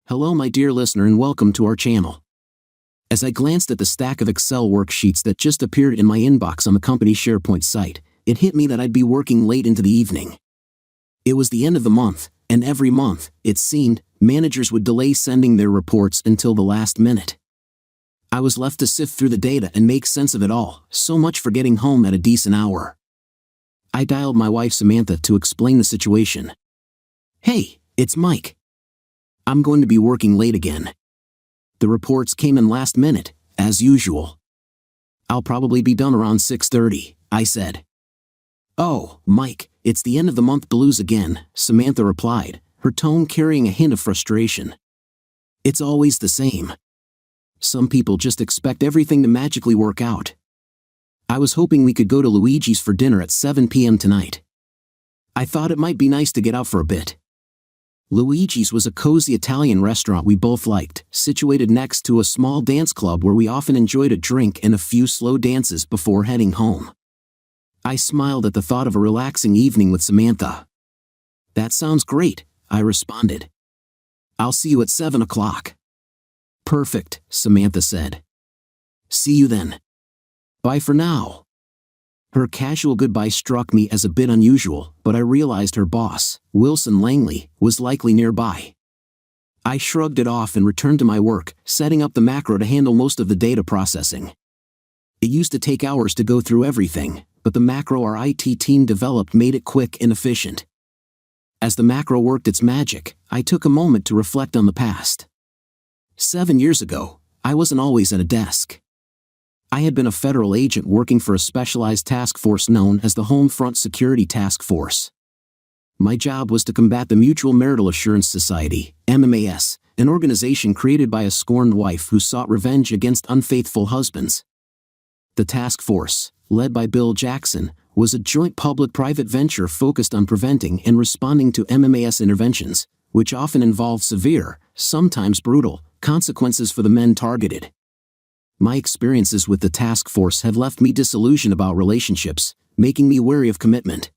Hello my dear listener and welcome to our channel. As I glanced at the stack of Excel worksheets that just appeared in my inbox on the company SharePoint site, it hit me that I'd be working late into the evening. It was the end of the month, and every month, it seemed, managers would delay sending their reports until the last minute. I was left to sift through the data and make sense of it all, so much for getting home at a decent hour. I dialed my wife Samantha to explain the situation. "Hey, it's Mike. I'm going to be working late again. The reports came in last minute, as usual. I'll probably be done around 6:30, I said. "Oh, Mike, it's the end of the month blues again," Samantha replied, her tone carrying a hint of frustration. "It's always the same. Some people just expect everything to magically work out. I was hoping we could go to Luigi's for dinner at 7 p.m. tonight. I thought it might be nice to get out for a bit." Luigi's was a cozy Italian restaurant we both liked, situated next to a small dance club where we often enjoyed a drink and a few slow dances before heading home. I smiled at the thought of a relaxing evening with Samantha. "That sounds great," I responded. "I'll see you at 7 o'clock. "Perfect," Samantha said. "See you then. Bye for now." Her casual goodbye struck me as a bit unusual, but I realized her boss, Wilson Langley, was likely nearby. I shrugged it off and returned to my work, setting up the macro to handle most of the data processing. It used to take hours to go through everything, but the macro our IT team developed made it quick and efficient. As the macro worked its magic, I took a moment to reflect on the past. 7 years ago, I wasn't always at a desk. I had been a federal agent working for a specialized task force known as the Home Front Security Task Force. My job was to combat the Mutual Marital Assurance Society, MMAS, an organization created by a scorned wife who sought revenge against unfaithful husbands. The task force, led by Bill Jackson, was a joint public-private venture focused on preventing and responding to MMAS interventions, which often involved severe, sometimes brutal, consequences for the men targeted. My experiences with the task force have left me disillusioned about relationships, making me wary of commitment.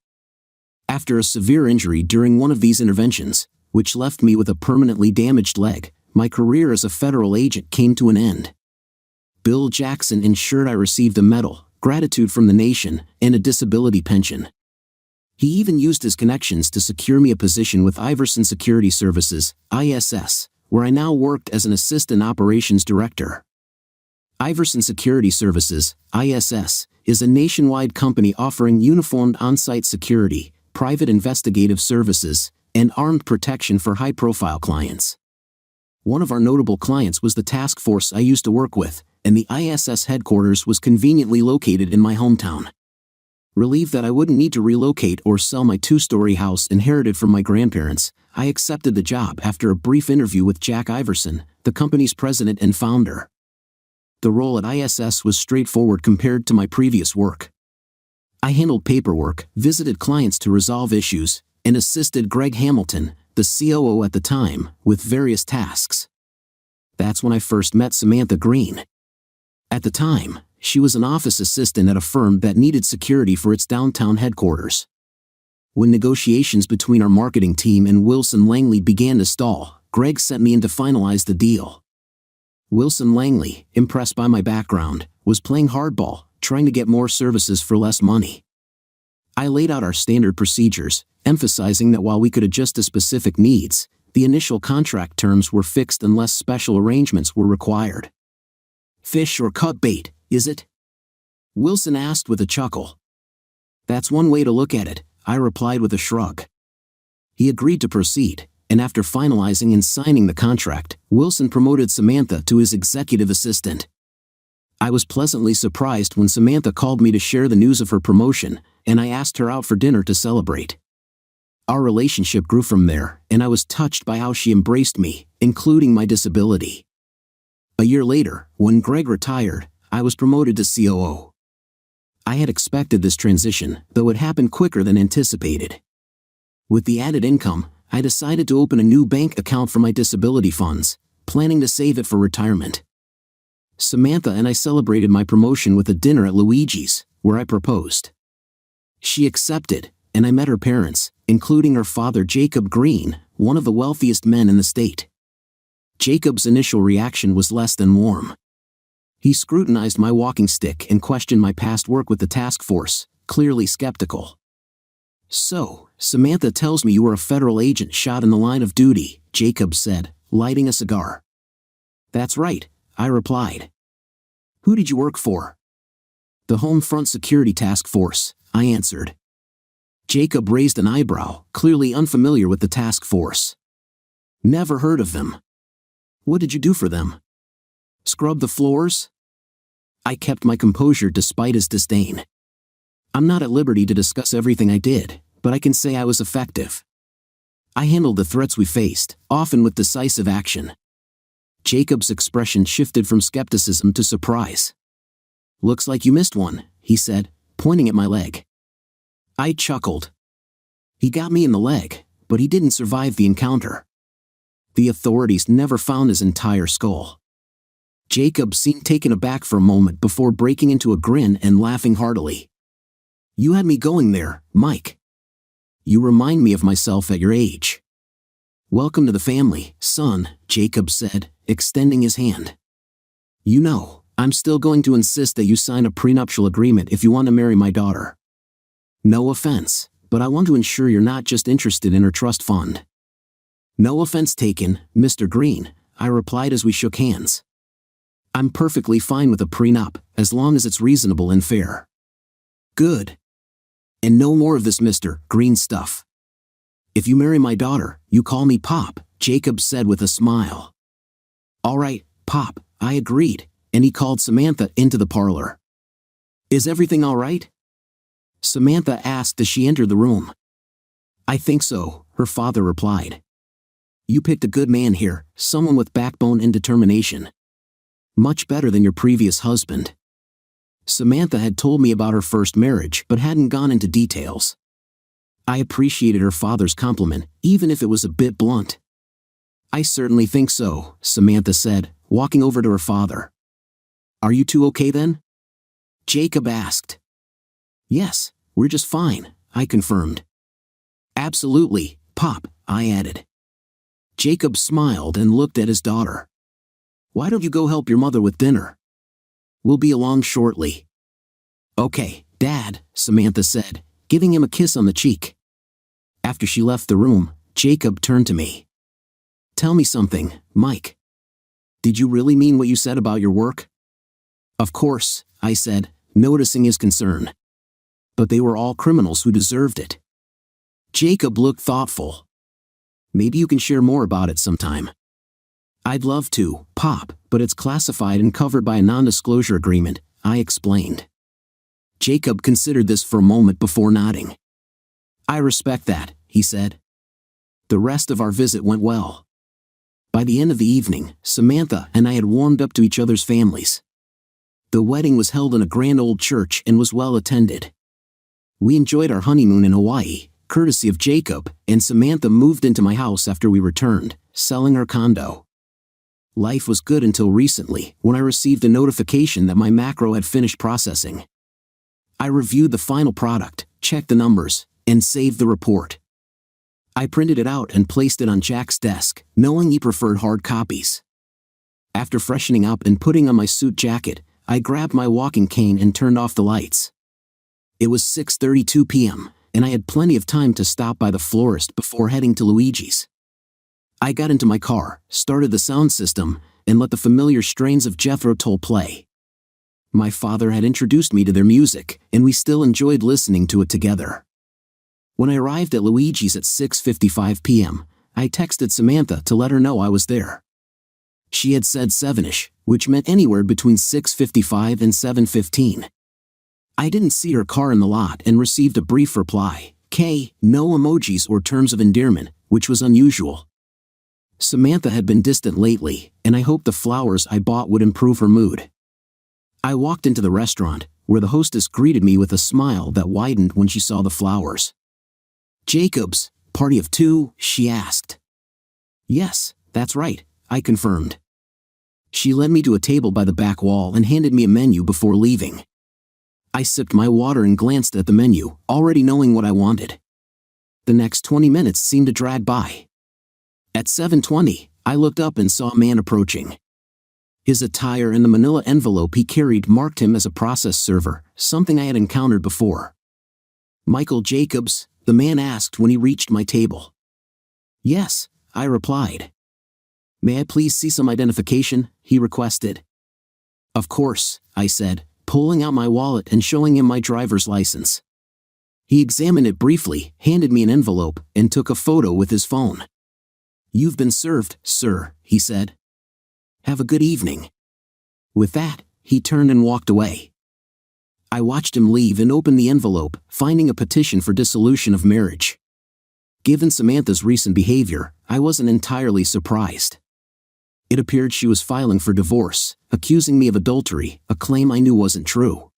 After a severe injury during one of these interventions, which left me with a permanently damaged leg, my career as a federal agent came to an end. Bill Jackson ensured I received a medal, gratitude from the nation, and a disability pension. He even used his connections to secure me a position with Iverson Security Services, ISS, where I now worked as an assistant operations director. Iverson Security Services, ISS, is a nationwide company offering uniformed on-site security, private investigative services, and armed protection for high-profile clients. One of our notable clients was the task force I used to work with, and the ISS headquarters was conveniently located in my hometown. Relieved that I wouldn't need to relocate or sell my 2-story house inherited from my grandparents, I accepted the job after a brief interview with Jack Iverson, the company's president and founder. The role at ISS was straightforward compared to my previous work. I handled paperwork, visited clients to resolve issues, and assisted Greg Hamilton, the COO at the time, with various tasks. That's when I first met Samantha Green. At the time, she was an office assistant at a firm that needed security for its downtown headquarters. When negotiations between our marketing team and Wilson Langley began to stall, Greg sent me in to finalize the deal. Wilson Langley, impressed by my background, was playing hardball, trying to get more services for less money. I laid out our standard procedures, emphasizing that while we could adjust to specific needs, the initial contract terms were fixed unless special arrangements were required. "Fish or cut bait, is it?" Wilson asked with a chuckle. "That's one way to look at it," I replied with a shrug. He agreed to proceed, and after finalizing and signing the contract, Wilson promoted Samantha to his executive assistant. I was pleasantly surprised when Samantha called me to share the news of her promotion, and I asked her out for dinner to celebrate. Our relationship grew from there, and I was touched by how she embraced me, including my disability. A year later, when Greg retired, I was promoted to COO. I had expected this transition, though it happened quicker than anticipated. With the added income, I decided to open a new bank account for my disability funds, planning to save it for retirement. Samantha and I celebrated my promotion with a dinner at Luigi's, where I proposed. She accepted, and I met her parents, including her father Jacob Green, one of the wealthiest men in the state. Jacob's initial reaction was less than warm. He scrutinized my walking stick and questioned my past work with the task force, clearly skeptical. "So, Samantha tells me you were a federal agent shot in the line of duty," Jacob said, lighting a cigar. "That's right," I replied. "Who did you work for?" "The Home Front Security Task Force," I answered. Jacob raised an eyebrow, clearly unfamiliar with the task force. "Never heard of them." "What did you do for them?" "Scrub the floors?" I kept my composure despite his disdain. "I'm not at liberty to discuss everything I did, but I can say I was effective. I handled the threats we faced, often with decisive action." Jacob's expression shifted from skepticism to surprise. "Looks like you missed one," he said, pointing at my leg. I chuckled. "He got me in the leg, but he didn't survive the encounter. The authorities never found his entire skull." Jacob seemed taken aback for a moment before breaking into a grin and laughing heartily. "You had me going there, Mike. You remind me of myself at your age." "Welcome to the family, son," Jacob said, extending his hand. "You know, I'm still going to insist that you sign a prenuptial agreement if you want to marry my daughter. No offense, but I want to ensure you're not just interested in her trust fund." "No offense taken, Mr. Green," I replied as we shook hands. "I'm perfectly fine with a prenup, as long as it's reasonable and fair." "Good. And no more of this Mr. Green stuff. If you marry my daughter, you call me Pop," Jacob said with a smile. "All right, Pop," I agreed, and he called Samantha into the parlor. "Is everything all right?" Samantha asked as she entered the room. "I think so," her father replied. "You picked a good man here, someone with backbone and determination. Much better than your previous husband." Samantha had told me about her first marriage but hadn't gone into details. I appreciated her father's compliment, even if it was a bit blunt. "I certainly think so," Samantha said, walking over to her father. "Are you two okay then?" Jacob asked. "Yes, we're just fine," I confirmed. "Absolutely, Pop," I added. Jacob smiled and looked at his daughter. "Why don't you go help your mother with dinner? We'll be along shortly." "Okay, Dad," Samantha said, giving him a kiss on the cheek. After she left the room, Jacob turned to me. "Tell me something, Mike. Did you really mean what you said about your work?" "Of course," I said, noticing his concern. "But they were all criminals who deserved it." Jacob looked thoughtful. "Maybe you can share more about it sometime." "I'd love to, Pop, but it's classified and covered by a non-disclosure agreement," I explained. Jacob considered this for a moment before nodding. "I respect that," he said. The rest of our visit went well. By the end of the evening, Samantha and I had warmed up to each other's families. The wedding was held in a grand old church and was well attended. We enjoyed our honeymoon in Hawaii, courtesy of Jacob, and Samantha moved into my house after we returned, selling her condo. Life was good until recently, when I received a notification that my macro had finished processing. I reviewed the final product, checked the numbers, and saved the report. I printed it out and placed it on Jack's desk, knowing he preferred hard copies. After freshening up and putting on my suit jacket, I grabbed my walking cane and turned off the lights. It was 6:32 p.m., and I had plenty of time to stop by the florist before heading to Luigi's. I got into my car, started the sound system, and let the familiar strains of Jethro Tull play. My father had introduced me to their music, and we still enjoyed listening to it together. When I arrived at Luigi's at 6:55 p.m., I texted Samantha to let her know I was there. She had said 7ish, which meant anywhere between 6:55 and 7:15. I didn't see her car in the lot and received a brief reply, no emojis or terms of endearment, which was unusual. Samantha had been distant lately, and I hoped the flowers I bought would improve her mood. I walked into the restaurant, where the hostess greeted me with a smile that widened when she saw the flowers. "Jacob's, party of two?" she asked. "Yes, that's right," I confirmed. She led me to a table by the back wall and handed me a menu before leaving. I sipped my water and glanced at the menu, already knowing what I wanted. The next 20 minutes seemed to drag by. At 7:20, I looked up and saw a man approaching. His attire and the manila envelope he carried marked him as a process server, something I had encountered before. "Michael Jacobs?" the man asked when he reached my table. "Yes," I replied. "May I please see some identification?" he requested. "Of course," I said, pulling out my wallet and showing him my driver's license. He examined it briefly, handed me an envelope, and took a photo with his phone. "You've been served, sir," he said. "Have a good evening." With that, he turned and walked away. I watched him leave and open the envelope, finding a petition for dissolution of marriage. Given Samantha's recent behavior, I wasn't entirely surprised. It appeared she was filing for divorce, accusing me of adultery, a claim I knew wasn't true.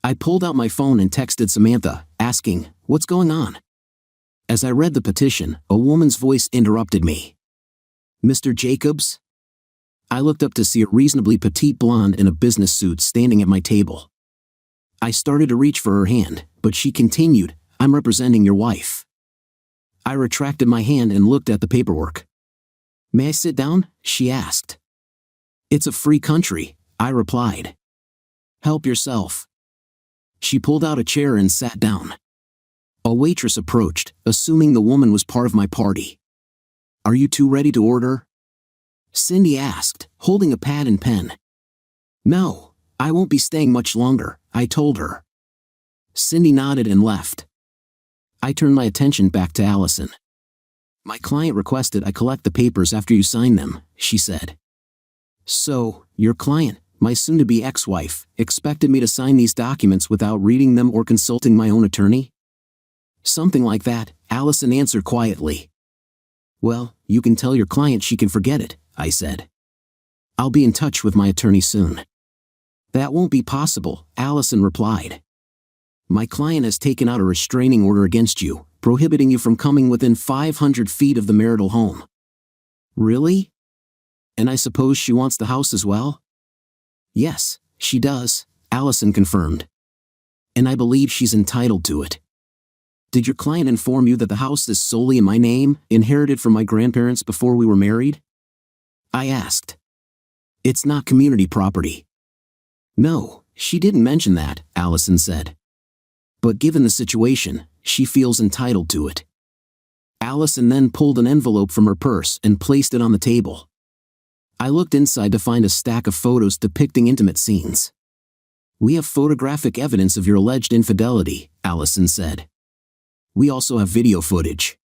I pulled out my phone and texted Samantha, asking, "What's going on?" As I read the petition, a woman's voice interrupted me. "Mr. Jacobs?" I looked up to see a reasonably petite blonde in a business suit standing at my table. I started to reach for her hand, but she continued, "I'm representing your wife." I retracted my hand and looked at the paperwork. "May I sit down?" she asked. "It's a free country," I replied. "Help yourself." She pulled out a chair and sat down. A waitress approached, assuming the woman was part of my party. "Are you two ready to order?" Cindy asked, holding a pad and pen. "No, I won't be staying much longer," I told her. Cindy nodded and left. I turned my attention back to Allison. "My client requested I collect the papers after you sign them," she said. "So, your client, my soon-to-be ex-wife, expected me to sign these documents without reading them or consulting my own attorney?" "Something like that," Allison answered quietly. "Well, you can tell your client she can forget it," I said. "I'll be in touch with my attorney soon." "That won't be possible," Allison replied. "My client has taken out a restraining order against you, prohibiting you from coming within 500 feet of the marital home." "Really? And I suppose she wants the house as well?" "Yes, she does," Allison confirmed. "And I believe she's entitled to it." "Did your client inform you that the house is solely in my name, inherited from my grandparents before we were married?" I asked. "It's not community property." "No, she didn't mention that," Allison said. "But given the situation, she feels entitled to it." Allison then pulled an envelope from her purse and placed it on the table. I looked inside to find a stack of photos depicting intimate scenes. "We have photographic evidence of your alleged infidelity," Allison said. "We also have video footage.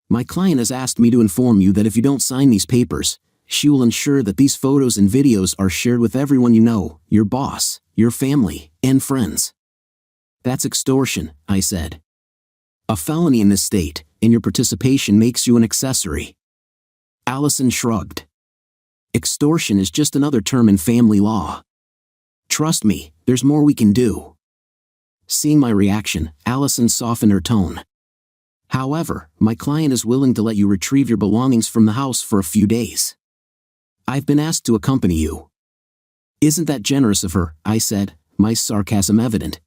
My client has asked me to inform you that if you don't sign these papers, she will ensure that these photos and videos are shared with everyone you know, your boss, your family, and friends." "That's extortion," I said. "A felony in this state, and your participation makes you an accessory." Allison shrugged. "Extortion is just another term in family law. Trust me, there's more we can do." Seeing my reaction, Allison softened her tone. "However, my client is willing to let you retrieve your belongings from the house for a few days. I've been asked to accompany you." "Isn't that generous of her?" I said, my sarcasm evident.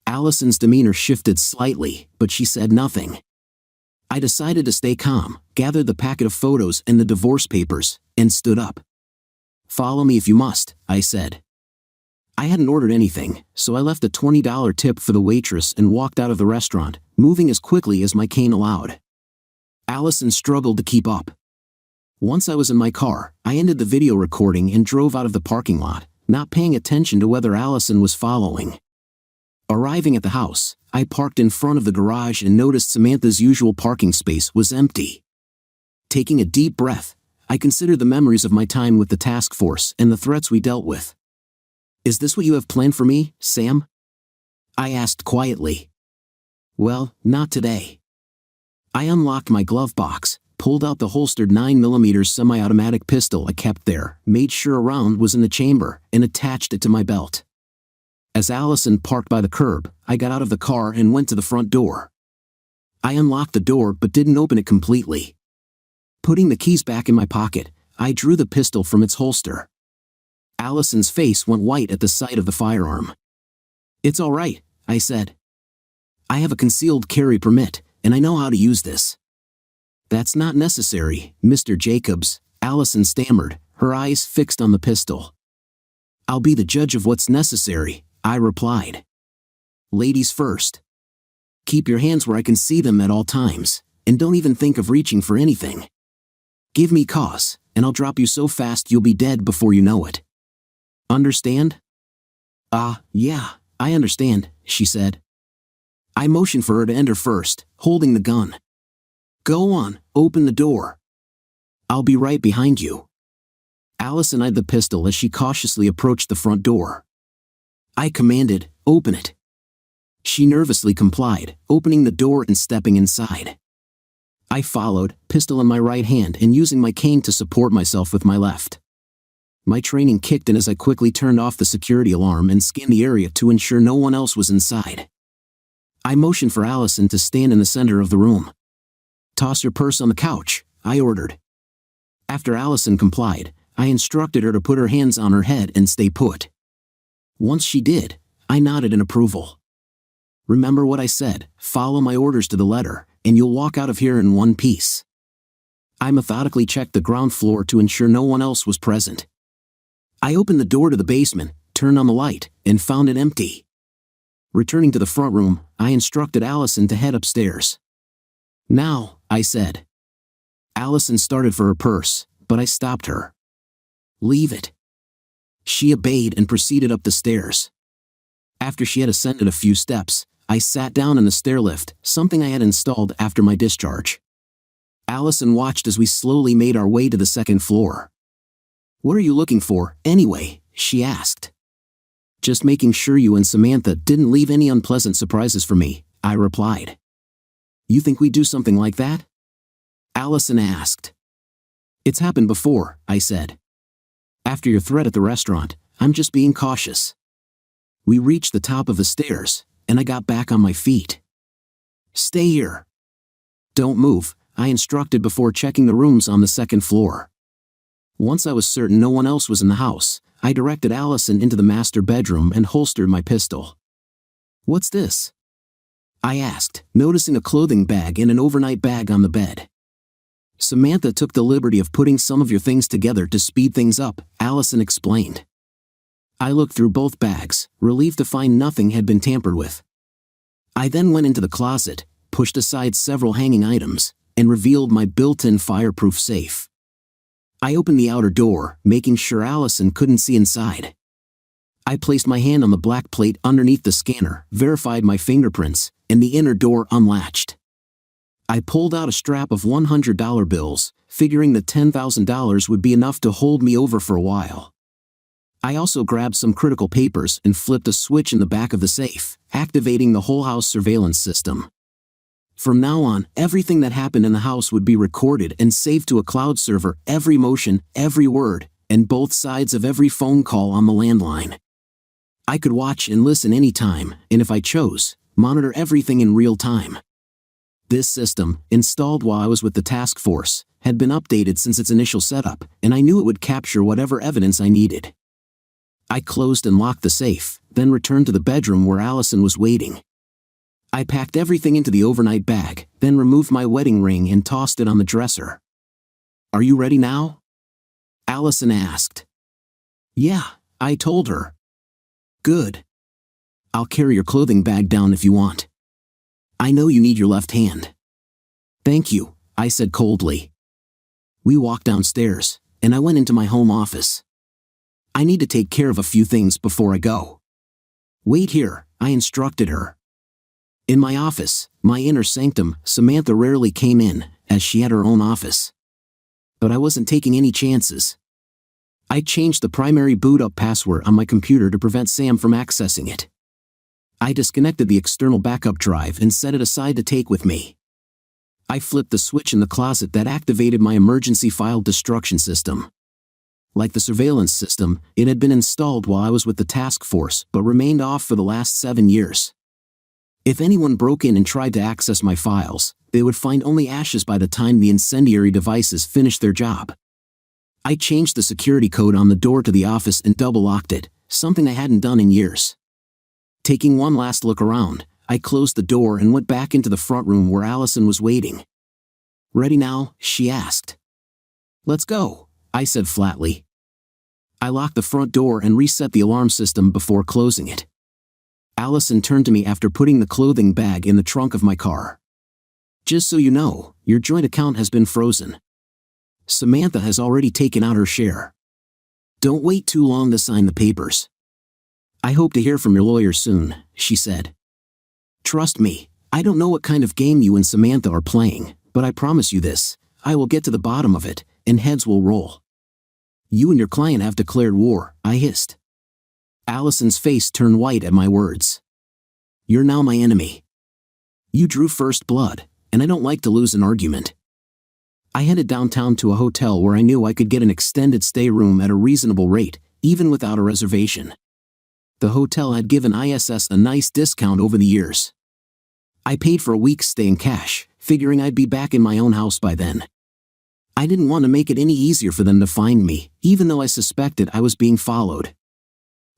Allison's demeanor shifted slightly, but she said nothing. I decided to stay calm, gathered the packet of photos and the divorce papers, and stood up. "Follow me if you must," I said. I hadn't ordered anything, so I left a $20 tip for the waitress and walked out of the restaurant, moving as quickly as my cane allowed. Allison struggled to keep up. Once I was in my car, I ended the video recording and drove out of the parking lot, not paying attention to whether Allison was following. Arriving at the house, I parked in front of the garage and noticed Samantha's usual parking space was empty. Taking a deep breath, I considered the memories of my time with the task force and the threats we dealt with. "Is this what you have planned for me, Sam?" I asked quietly. "Well, not today." I unlocked my glove box, pulled out the holstered 9mm semi-automatic pistol I kept there, made sure a round was in the chamber, and attached it to my belt. As Allison parked by the curb, I got out of the car and went to the front door. I unlocked the door but didn't open it completely. Putting the keys back in my pocket, I drew the pistol from its holster. Allison's face went white at the sight of the firearm. "It's all right," I said. "I have a concealed carry permit, and I know how to use this." "That's not necessary, Mr. Jacobs," Allison stammered, her eyes fixed on the pistol. "I'll be the judge of what's necessary," I replied. "Ladies first. Keep your hands where I can see them at all times, and don't even think of reaching for anything. Give me cause, and I'll drop you so fast you'll be dead before you know it. Understand?" Yeah, I understand," she said. I motioned for her to enter first, holding the gun. "Go on, open the door. I'll be right behind you." Allison eyed the pistol as she cautiously approached the front door. I commanded, "Open it." She nervously complied, opening the door and stepping inside. I followed, pistol in my right hand and using my cane to support myself with my left. My training kicked in as I quickly turned off the security alarm and scanned the area to ensure no one else was inside. I motioned for Allison to stand in the center of the room. "Toss your purse on the couch," I ordered. After Allison complied, I instructed her to put her hands on her head and stay put. Once she did, I nodded in approval. "Remember what I said, follow my orders to the letter, and you'll walk out of here in one piece." I methodically checked the ground floor to ensure no one else was present. I opened the door to the basement, turned on the light, and found it empty. Returning to the front room, I instructed Allison to head upstairs. "Now," I said. Allison started for her purse, but I stopped her. "Leave it." She obeyed and proceeded up the stairs. After she had ascended a few steps, I sat down in the stairlift, something I had installed after my discharge. Allison watched as we slowly made our way to the second floor. "What are you looking for, anyway?" she asked. "Just making sure you and Samantha didn't leave any unpleasant surprises for me," I replied. "You think we'd do something like that?" Allison asked. "It's happened before," I said. "After your threat at the restaurant, I'm just being cautious." We reached the top of the stairs, and I got back on my feet. "Stay here. Don't move," I instructed before checking the rooms on the second floor. Once I was certain no one else was in the house, I directed Allison into the master bedroom and holstered my pistol. "What's this?" I asked, noticing a clothing bag and an overnight bag on the bed. "Samantha took the liberty of putting some of your things together to speed things up," Allison explained. I looked through both bags, relieved to find nothing had been tampered with. I then went into the closet, pushed aside several hanging items, and revealed my built-in fireproof safe. I opened the outer door, making sure Allison couldn't see inside. I placed my hand on the black plate underneath the scanner, verified my fingerprints, and the inner door unlatched. I pulled out a strap of $100 bills, figuring that $10,000 would be enough to hold me over for a while. I also grabbed some critical papers and flipped a switch in the back of the safe, activating the whole house surveillance system. From now on, everything that happened in the house would be recorded and saved to a cloud server, every motion, every word, and both sides of every phone call on the landline. I could watch and listen anytime, and if I chose, monitor everything in real time. This system, installed while I was with the task force, had been updated since its initial setup, and I knew it would capture whatever evidence I needed. I closed and locked the safe, then returned to the bedroom where Allison was waiting. I packed everything into the overnight bag, then removed my wedding ring and tossed it on the dresser. "Are you ready now?" Allison asked. "Yeah," I told her. "Good. I'll carry your clothing bag down if you want. I know you need your left hand." "Thank you," I said coldly. We walked downstairs, and I went into my home office. "I need to take care of a few things before I go." "Wait here," I instructed her. In my office, my inner sanctum, Samantha rarely came in, as she had her own office. But I wasn't taking any chances. I changed the primary boot-up password on my computer to prevent Sam from accessing it. I disconnected the external backup drive and set it aside to take with me. I flipped the switch in the closet that activated my emergency file destruction system. Like the surveillance system, it had been installed while I was with the task force but remained off for the last 7 years. If anyone broke in and tried to access my files, they would find only ashes by the time the incendiary devices finished their job. I changed the security code on the door to the office and double-locked it, something I hadn't done in years. Taking one last look around, I closed the door and went back into the front room where Allison was waiting. Ready now? She asked. Let's go, I said flatly. I locked the front door and reset the alarm system before closing it. Allison turned to me after putting the clothing bag in the trunk of my car. Just so you know, your joint account has been frozen. Samantha has already taken out her share. Don't wait too long to sign the papers. I hope to hear from your lawyer soon, she said. Trust me, I don't know what kind of game you and Samantha are playing, but I promise you this, I will get to the bottom of it, and heads will roll. You and your client have declared war, I hissed. Allison's face turned white at my words. You're now my enemy. You drew first blood, and I don't like to lose an argument. I headed downtown to a hotel where I knew I could get an extended stay room at a reasonable rate, even without a reservation. The hotel had given ISS a nice discount over the years. I paid for a week's stay in cash, figuring I'd be back in my own house by then. I didn't want to make it any easier for them to find me, even though I suspected I was being followed.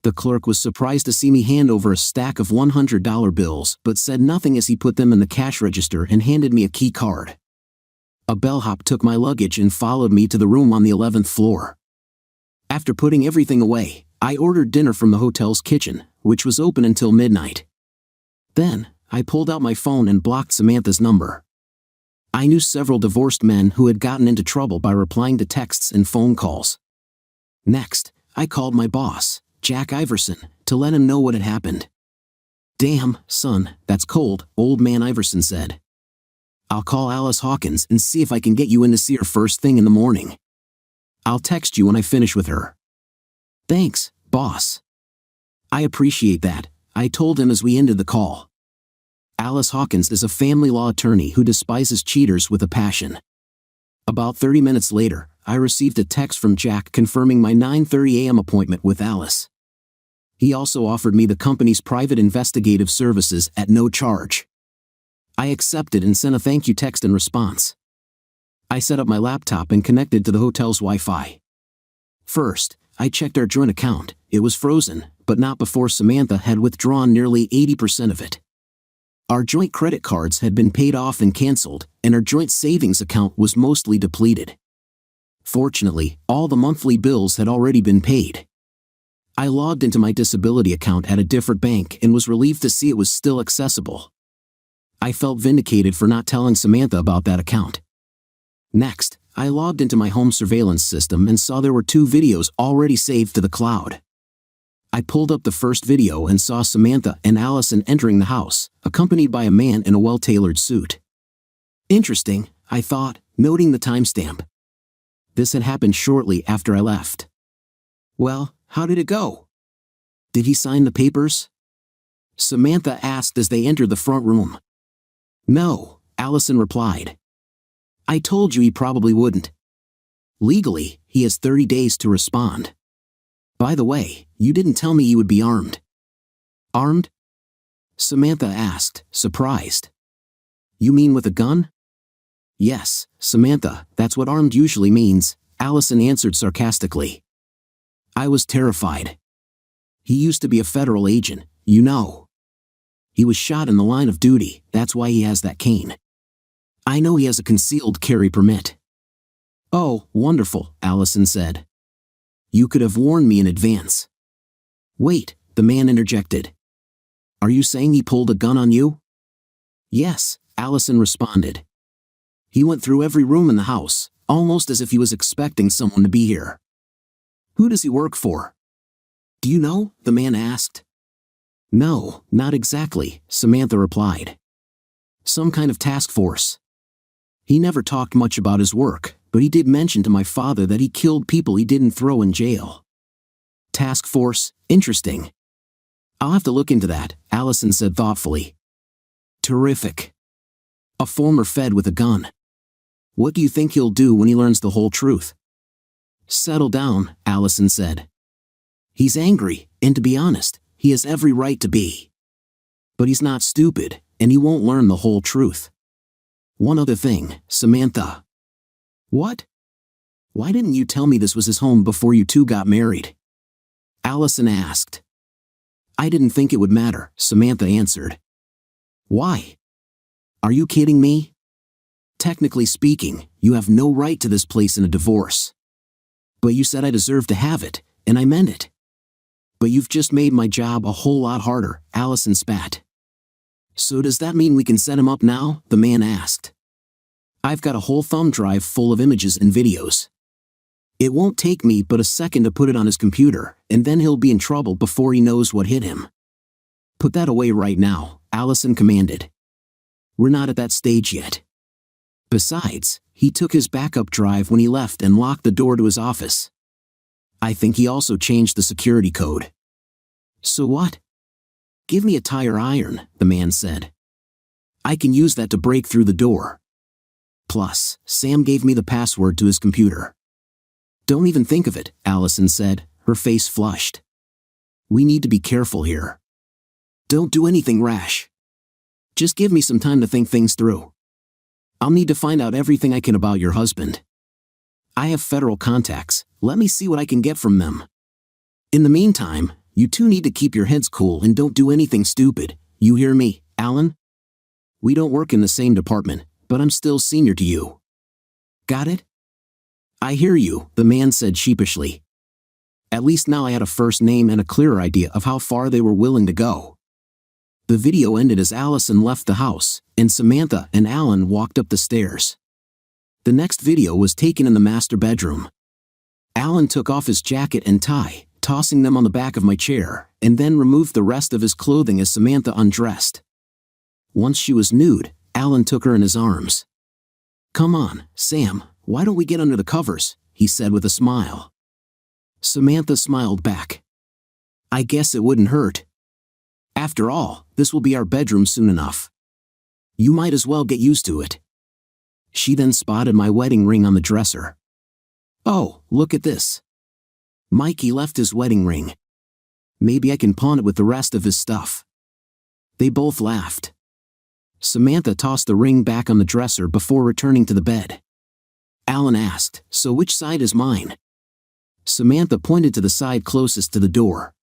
The clerk was surprised to see me hand over a stack of $100 bills but said nothing as he put them in the cash register and handed me a key card. A bellhop took my luggage and followed me to the room on the 11th floor. After putting everything away, I ordered dinner from the hotel's kitchen, which was open until midnight. Then, I pulled out my phone and blocked Samantha's number. I knew several divorced men who had gotten into trouble by replying to texts and phone calls. Next, I called my boss, Jack Iverson, to let him know what had happened. Damn, son, that's cold, old man Iverson said. I'll call Alice Hawkins and see if I can get you in to see her first thing in the morning. I'll text you when I finish with her. Thanks, boss. I appreciate that, I told him as we ended the call. Alice Hawkins is a family law attorney who despises cheaters with a passion. About 30 minutes later, I received a text from Jack confirming my 9:30 a.m. appointment with Alice. He also offered me the company's private investigative services at no charge. I accepted and sent a thank you text in response. I set up my laptop and connected to the hotel's Wi-Fi. First, I checked our joint account. It was frozen, but not before Samantha had withdrawn nearly 80% of it. Our joint credit cards had been paid off and canceled, and our joint savings account was mostly depleted. Fortunately, all the monthly bills had already been paid. I logged into my disability account at a different bank and was relieved to see it was still accessible. I felt vindicated for not telling Samantha about that account. Next, I logged into my home surveillance system and saw there were 2 videos already saved to the cloud. I pulled up the first video and saw Samantha and Allison entering the house, accompanied by a man in a well-tailored suit. Interesting, I thought, noting the timestamp. This had happened shortly after I left. Well, how did it go? Did he sign the papers? Samantha asked as they entered the front room. No, Allison replied. I told you he probably wouldn't. Legally, he has 30 days to respond. By the way, you didn't tell me you would be armed. Armed? Samantha asked, surprised. You mean with a gun? Yes, Samantha, that's what armed usually means, Allison answered sarcastically. I was terrified. He used to be a federal agent, you know. He was shot in the line of duty, that's why he has that cane. I know he has a concealed carry permit. Oh, wonderful, Allison said. You could have warned me in advance. Wait, the man interjected. Are you saying he pulled a gun on you? Yes, Allison responded. He went through every room in the house, almost as if he was expecting someone to be here. Who does he work for? Do you know? The man asked. No, not exactly, Samantha replied. Some kind of task force. He never talked much about his work, but he did mention to my father that he killed people he didn't throw in jail. Task force, interesting. I'll have to look into that, Allison said thoughtfully. Terrific. A former Fed with a gun. What do you think he'll do when he learns the whole truth? Settle down, Allison said. He's angry, and to be honest, he has every right to be. But he's not stupid, and he won't learn the whole truth. One other thing, Samantha. What? Why didn't you tell me this was his home before you two got married? Allison asked. I didn't think it would matter, Samantha answered. Why? Are you kidding me? Technically speaking, you have no right to this place in a divorce. But you said I deserve to have it, and I meant it. But you've just made my job a whole lot harder, Allison spat. So does that mean we can set him up now? The man asked. I've got a whole thumb drive full of images and videos. It won't take me but a second to put it on his computer, and then he'll be in trouble before he knows what hit him. Put that away right now, Allison commanded. We're not at that stage yet. Besides, he took his backup drive when he left and locked the door to his office. I think he also changed the security code. So what? Give me a tire iron, the man said. I can use that to break through the door. Plus, Sam gave me the password to his computer. Don't even think of it, Allison said, her face flushed. We need to be careful here. Don't do anything rash. Just give me some time to think things through. I'll need to find out everything I can about your husband. I have federal contacts, let me see what I can get from them. In the meantime, you two need to keep your heads cool and don't do anything stupid, you hear me, Alan? We don't work in the same department, but I'm still senior to you. Got it? I hear you, the man said sheepishly. At least now I had a first name and a clearer idea of how far they were willing to go. The video ended as Allison left the house, and Samantha and Alan walked up the stairs. The next video was taken in the master bedroom. Alan took off his jacket and tie, tossing them on the back of my chair, and then removed the rest of his clothing as Samantha undressed. Once she was nude, Alan took her in his arms. Come on, Sam, why don't we get under the covers, he said with a smile. Samantha smiled back. I guess it wouldn't hurt. After all, this will be our bedroom soon enough. You might as well get used to it. She then spotted my wedding ring on the dresser. Oh, look at this. Mikey left his wedding ring. Maybe I can pawn it with the rest of his stuff. They both laughed. Samantha tossed the ring back on the dresser before returning to the bed. Alan asked, so which side is mine? Samantha pointed to the side closest to the door.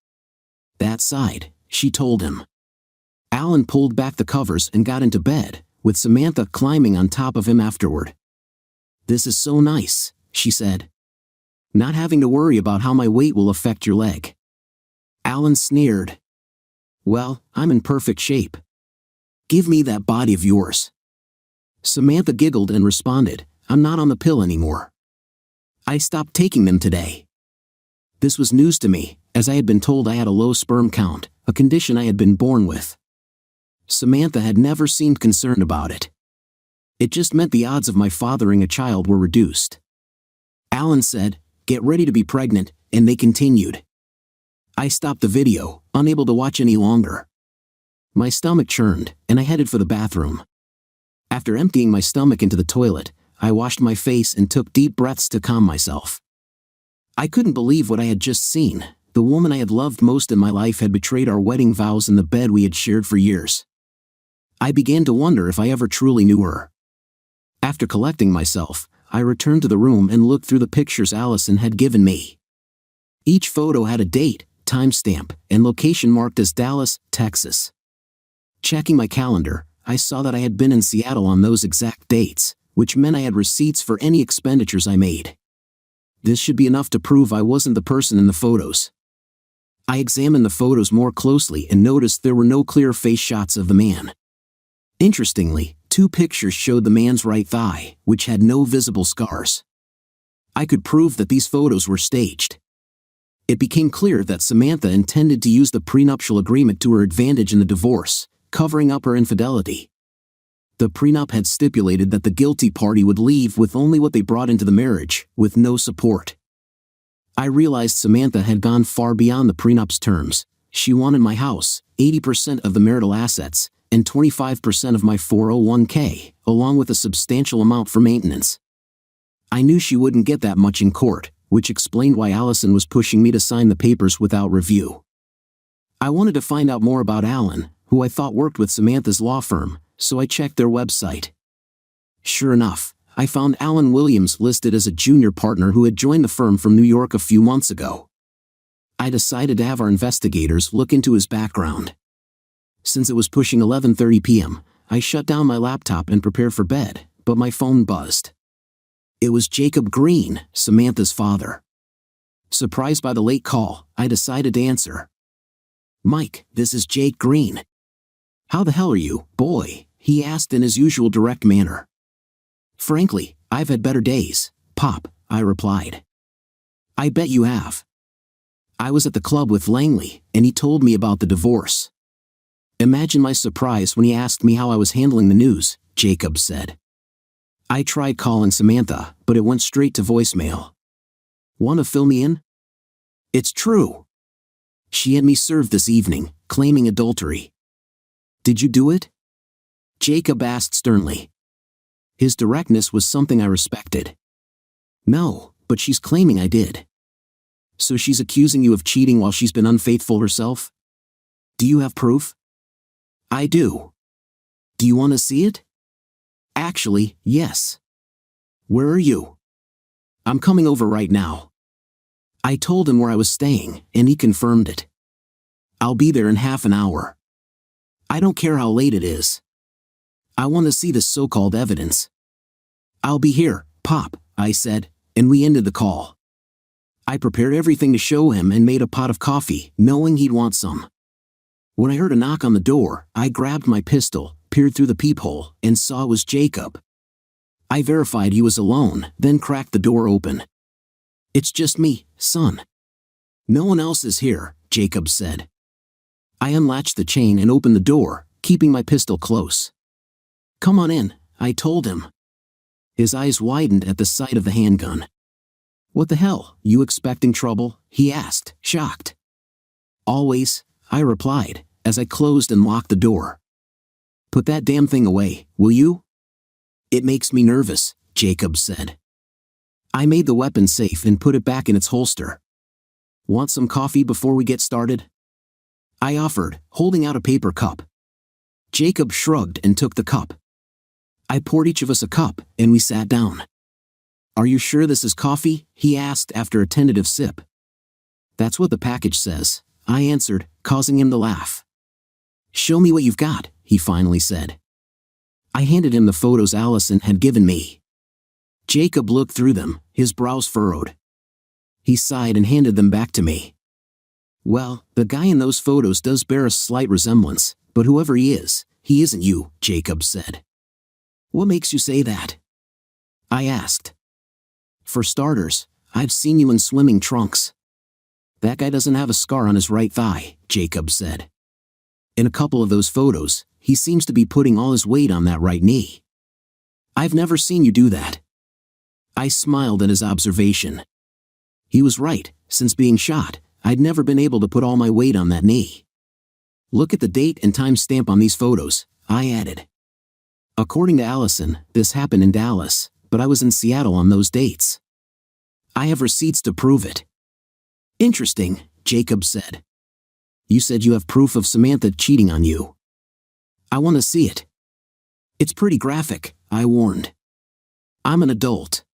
That side, she told him. Alan pulled back the covers and got into bed, with Samantha climbing on top of him afterward. This is so nice, she said. Not having to worry about how my weight will affect your leg. Alan sneered. Well, I'm in perfect shape. Give me that body of yours. Samantha giggled and responded, I'm not on the pill anymore. I stopped taking them today. This was news to me, as I had been told I had a low sperm count, a condition I had been born with. Samantha had never seemed concerned about it. It just meant the odds of my fathering a child were reduced. Alan said, get ready to be pregnant, and they continued. I stopped the video, unable to watch any longer. My stomach churned, and I headed for the bathroom. After emptying my stomach into the toilet, I washed my face and took deep breaths to calm myself. I couldn't believe what I had just seen. The woman I had loved most in my life had betrayed our wedding vows in the bed we had shared for years. I began to wonder if I ever truly knew her. After collecting myself, I returned to the room and looked through the pictures Allison had given me. Each photo had a date, timestamp, and location marked as Dallas, Texas. Checking my calendar, I saw that I had been in Seattle on those exact dates, which meant I had receipts for any expenditures I made. This should be enough to prove I wasn't the person in the photos. I examined the photos more closely and noticed there were no clear face shots of the man. Interestingly, 2 pictures showed the man's right thigh, which had no visible scars. I could prove that these photos were staged. It became clear that Samantha intended to use the prenuptial agreement to her advantage in the divorce, covering up her infidelity. The prenup had stipulated that the guilty party would leave with only what they brought into the marriage, with no support. I realized Samantha had gone far beyond the prenup's terms. She wanted my house, 80% of the marital assets, and 25% of my 401k, along with a substantial amount for maintenance. I knew she wouldn't get that much in court, which explained why Allison was pushing me to sign the papers without review. I wanted to find out more about Alan, who I thought worked with Samantha's law firm, so I checked their website. Sure enough, I found Alan Williams listed as a junior partner who had joined the firm from New York a few months ago. I decided to have our investigators look into his background. Since it was pushing 11:30 p.m., I shut down my laptop and prepared for bed, but my phone buzzed. It was Jacob Green, Samantha's father. Surprised by the late call, I decided to answer. "Mike, this is Jake Green." "How the hell are you, boy?" he asked in his usual direct manner. "Frankly, I've had better days, Pop," I replied. "I bet you have." "I was at the club with Langley, and he told me about the divorce." "Imagine my surprise when he asked me how I was handling the news," Jacob said. "I tried calling Samantha, but it went straight to voicemail." "Want to fill me in?" "It's true. She had me served this evening, claiming adultery." "Did you do it?" Jacob asked sternly. His directness was something I respected. "No, but she's claiming I did." "So she's accusing you of cheating while she's been unfaithful herself?" "Do you have proof?" "I do." "Do you want to see it?" "Actually, yes." "Where are you?" "I'm coming over right now." I told him where I was staying, and he confirmed it. "I'll be there in half an hour." "I don't care how late it is. I want to see the so-called evidence." "I'll be here, Pop," I said, and we ended the call. I prepared everything to show him and made a pot of coffee, knowing he'd want some. When I heard a knock on the door, I grabbed my pistol, peered through the peephole, and saw it was Jacob. I verified he was alone, then cracked the door open. "It's just me, son." "No one else is here," Jacob said. I unlatched the chain and opened the door, keeping my pistol close. "Come on in," I told him. His eyes widened at the sight of the handgun. "What the hell, you expecting trouble?" he asked, shocked. "Always," I replied, as I closed and locked the door. "Put that damn thing away, will you?" "It makes me nervous," Jacob said. I made the weapon safe and put it back in its holster. "Want some coffee before we get started?" I offered, holding out a paper cup. Jacob shrugged and took the cup. I poured each of us a cup, and we sat down. "Are you sure this is coffee?" he asked after a tentative sip. "That's what the package says," I answered, causing him to laugh. "Show me what you've got," he finally said. I handed him the photos Allison had given me. Jacob looked through them, his brows furrowed. He sighed and handed them back to me. "Well, the guy in those photos does bear a slight resemblance, but whoever he isn't you," Jacob said. "What makes you say that?" I asked. "For starters, I've seen you in swimming trunks." "That guy doesn't have a scar on his right thigh," Jacob said. "In a couple of those photos, he seems to be putting all his weight on that right knee." "I've never seen you do that." I smiled at his observation. He was right. Since being shot, I'd never been able to put all my weight on that knee. "Look at the date and time stamp on these photos," I added. According to Allison, this happened in Dallas, but I was in Seattle on those dates. "I have receipts to prove it." "Interesting," Jacob said. "You said you have proof of Samantha cheating on you." "I want to see it." "It's pretty graphic," I warned. "I'm an adult."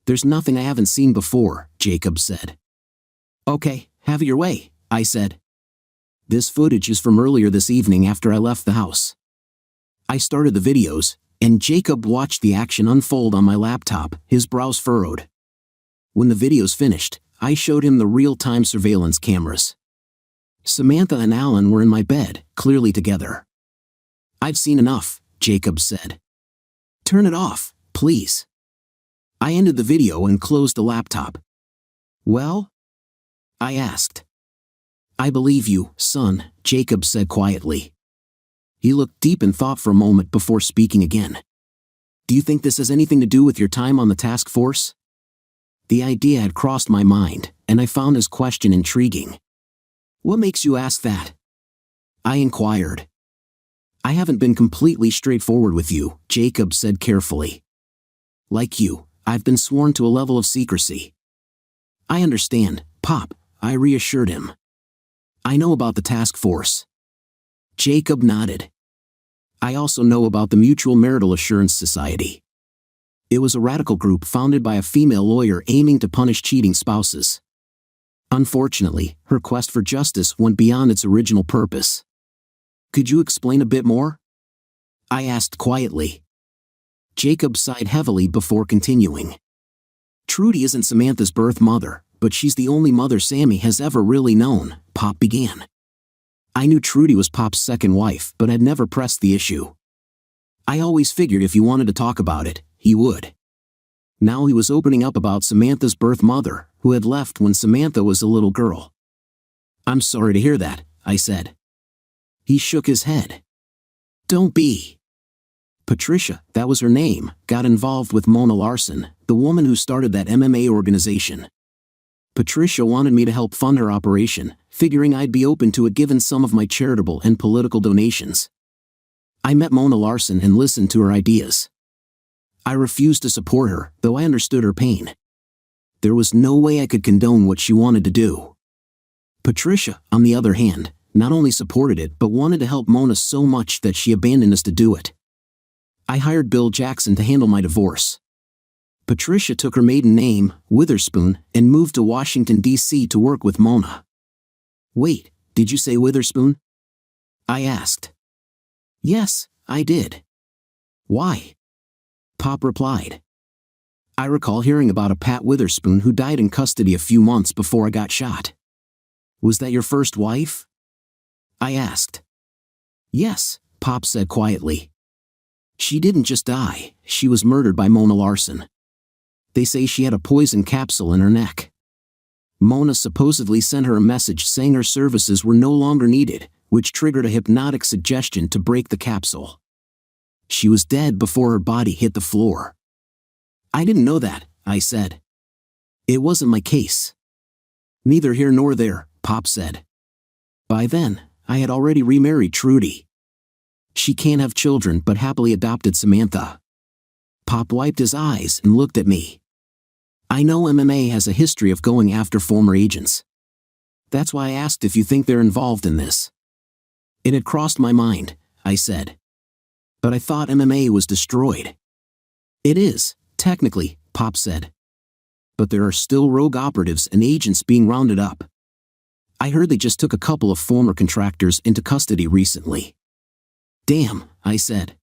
"There's nothing I haven't seen before," Jacob said. "Okay, have it your way," I said. "This footage is from earlier this evening after I left the house." I started the videos, and Jacob watched the action unfold on my laptop, his brows furrowed. When the videos finished, I showed him the real-time surveillance cameras. Samantha and Alan were in my bed, clearly together. "I've seen enough," Jacob said. "Turn it off, please." I ended the video and closed the laptop. "Well?" I asked. "I believe you, son," Jacob said quietly. He looked deep in thought for a moment before speaking again. "Do you think this has anything to do with your time on the task force?" The idea had crossed my mind, and I found his question intriguing. "What makes you ask that?" I inquired. "I haven't been completely straightforward with you," Jacob said carefully. "Like you, I've been sworn to a level of secrecy." "I understand, Pop," I reassured him. "I know about the task force." Jacob nodded. "I also know about the Mutual Marital Assurance Society. It was a radical group founded by a female lawyer aiming to punish cheating spouses. Unfortunately, her quest for justice went beyond its original purpose." "Could you explain a bit more?" I asked quietly. Jacob sighed heavily before continuing. Trudy isn't Samantha's birth mother, but she's the only mother Sammy has ever really known, Pop began. I knew Trudy was Pop's second wife, but had never pressed the issue. I always figured if he wanted to talk about it, he would. Now he was opening up about Samantha's birth mother, who had left when Samantha was a little girl. I'm sorry to hear that, I said. He shook his head. Don't be. Patricia, that was her name, got involved with Mona Larson, the woman who started that MMA organization. Patricia wanted me to help fund her operation, figuring I'd be open to it given some of my charitable and political donations. I met Mona Larson and listened to her ideas. I refused to support her, though I understood her pain. There was no way I could condone what she wanted to do. Patricia, on the other hand, not only supported it but wanted to help Mona so much that she abandoned us to do it. I hired Bill Jackson to handle my divorce. Patricia took her maiden name, Witherspoon, and moved to Washington, D.C. to work with Mona. Wait, did you say Witherspoon? I asked. Yes, I did. Why? Pop replied. I recall hearing about a Pat Witherspoon who died in custody a few months before I got shot. Was that your first wife? I asked. Yes, Pop said quietly. She didn't just die, she was murdered by Mona Larson. They say she had a poison capsule in her neck. Mona supposedly sent her a message saying her services were no longer needed, which triggered a hypnotic suggestion to break the capsule. She was dead before her body hit the floor. I didn't know that, I said. It wasn't my case. Neither here nor there, Pop said. By then, I had already remarried Trudy. She can't have children but happily adopted Samantha. Pop wiped his eyes and looked at me. I know MMA has a history of going after former agents. That's why I asked if you think they're involved in this. It had crossed my mind, I said. But I thought MMA was destroyed. It is, technically, Pop said. But there are still rogue operatives and agents being rounded up. I heard they just took a couple of former contractors into custody recently. Damn, I said.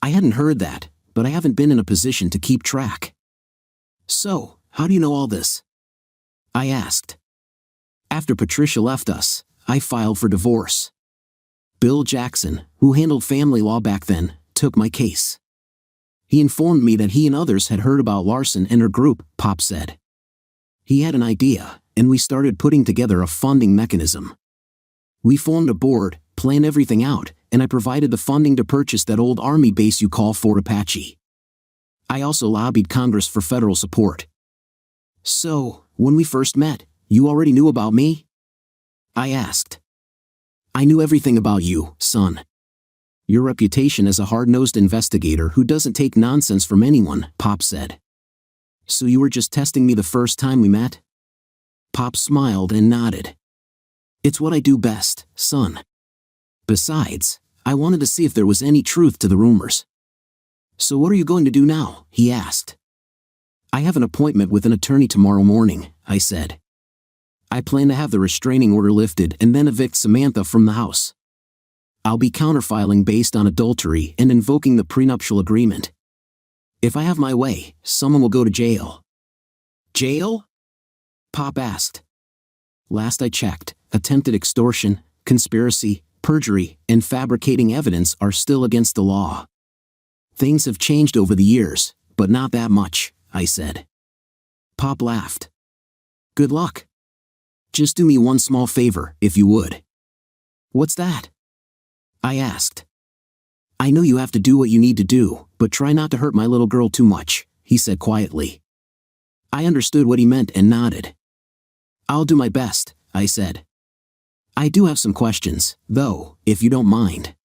I hadn't heard that, but I haven't been in a position to keep track. So, how do you know all this? I asked. After Patricia left us, I filed for divorce. Bill Jackson, who handled family law back then, took my case. He informed me that he and others had heard about Larson and her group, Pop said. He had an idea, and we started putting together a funding mechanism. We formed a board, planned everything out, and I provided the funding to purchase that old Army base you call Fort Apache. I also lobbied Congress for federal support. So, when we first met, you already knew about me? I asked. I knew everything about you, son. Your reputation as a hard-nosed investigator who doesn't take nonsense from anyone, Pop said. So you were just testing me the first time we met? Pop smiled and nodded. It's what I do best, son. Besides, I wanted to see if there was any truth to the rumors. So what are you going to do now? He asked. I have an appointment with an attorney tomorrow morning, I said. I plan to have the restraining order lifted and then evict Samantha from the house. I'll be counterfiling based on adultery and invoking the prenuptial agreement. If I have my way, someone will go to jail. Jail? Pop asked. Last I checked, attempted extortion, conspiracy, perjury, and fabricating evidence are still against the law. Things have changed over the years, but not that much, I said. Pop laughed. Good luck. Just do me one small favor, if you would. What's that? I asked. I know you have to do what you need to do, but try not to hurt my little girl too much, he said quietly. I understood what he meant and nodded. I'll do my best, I said. I do have some questions, though, if you don't mind.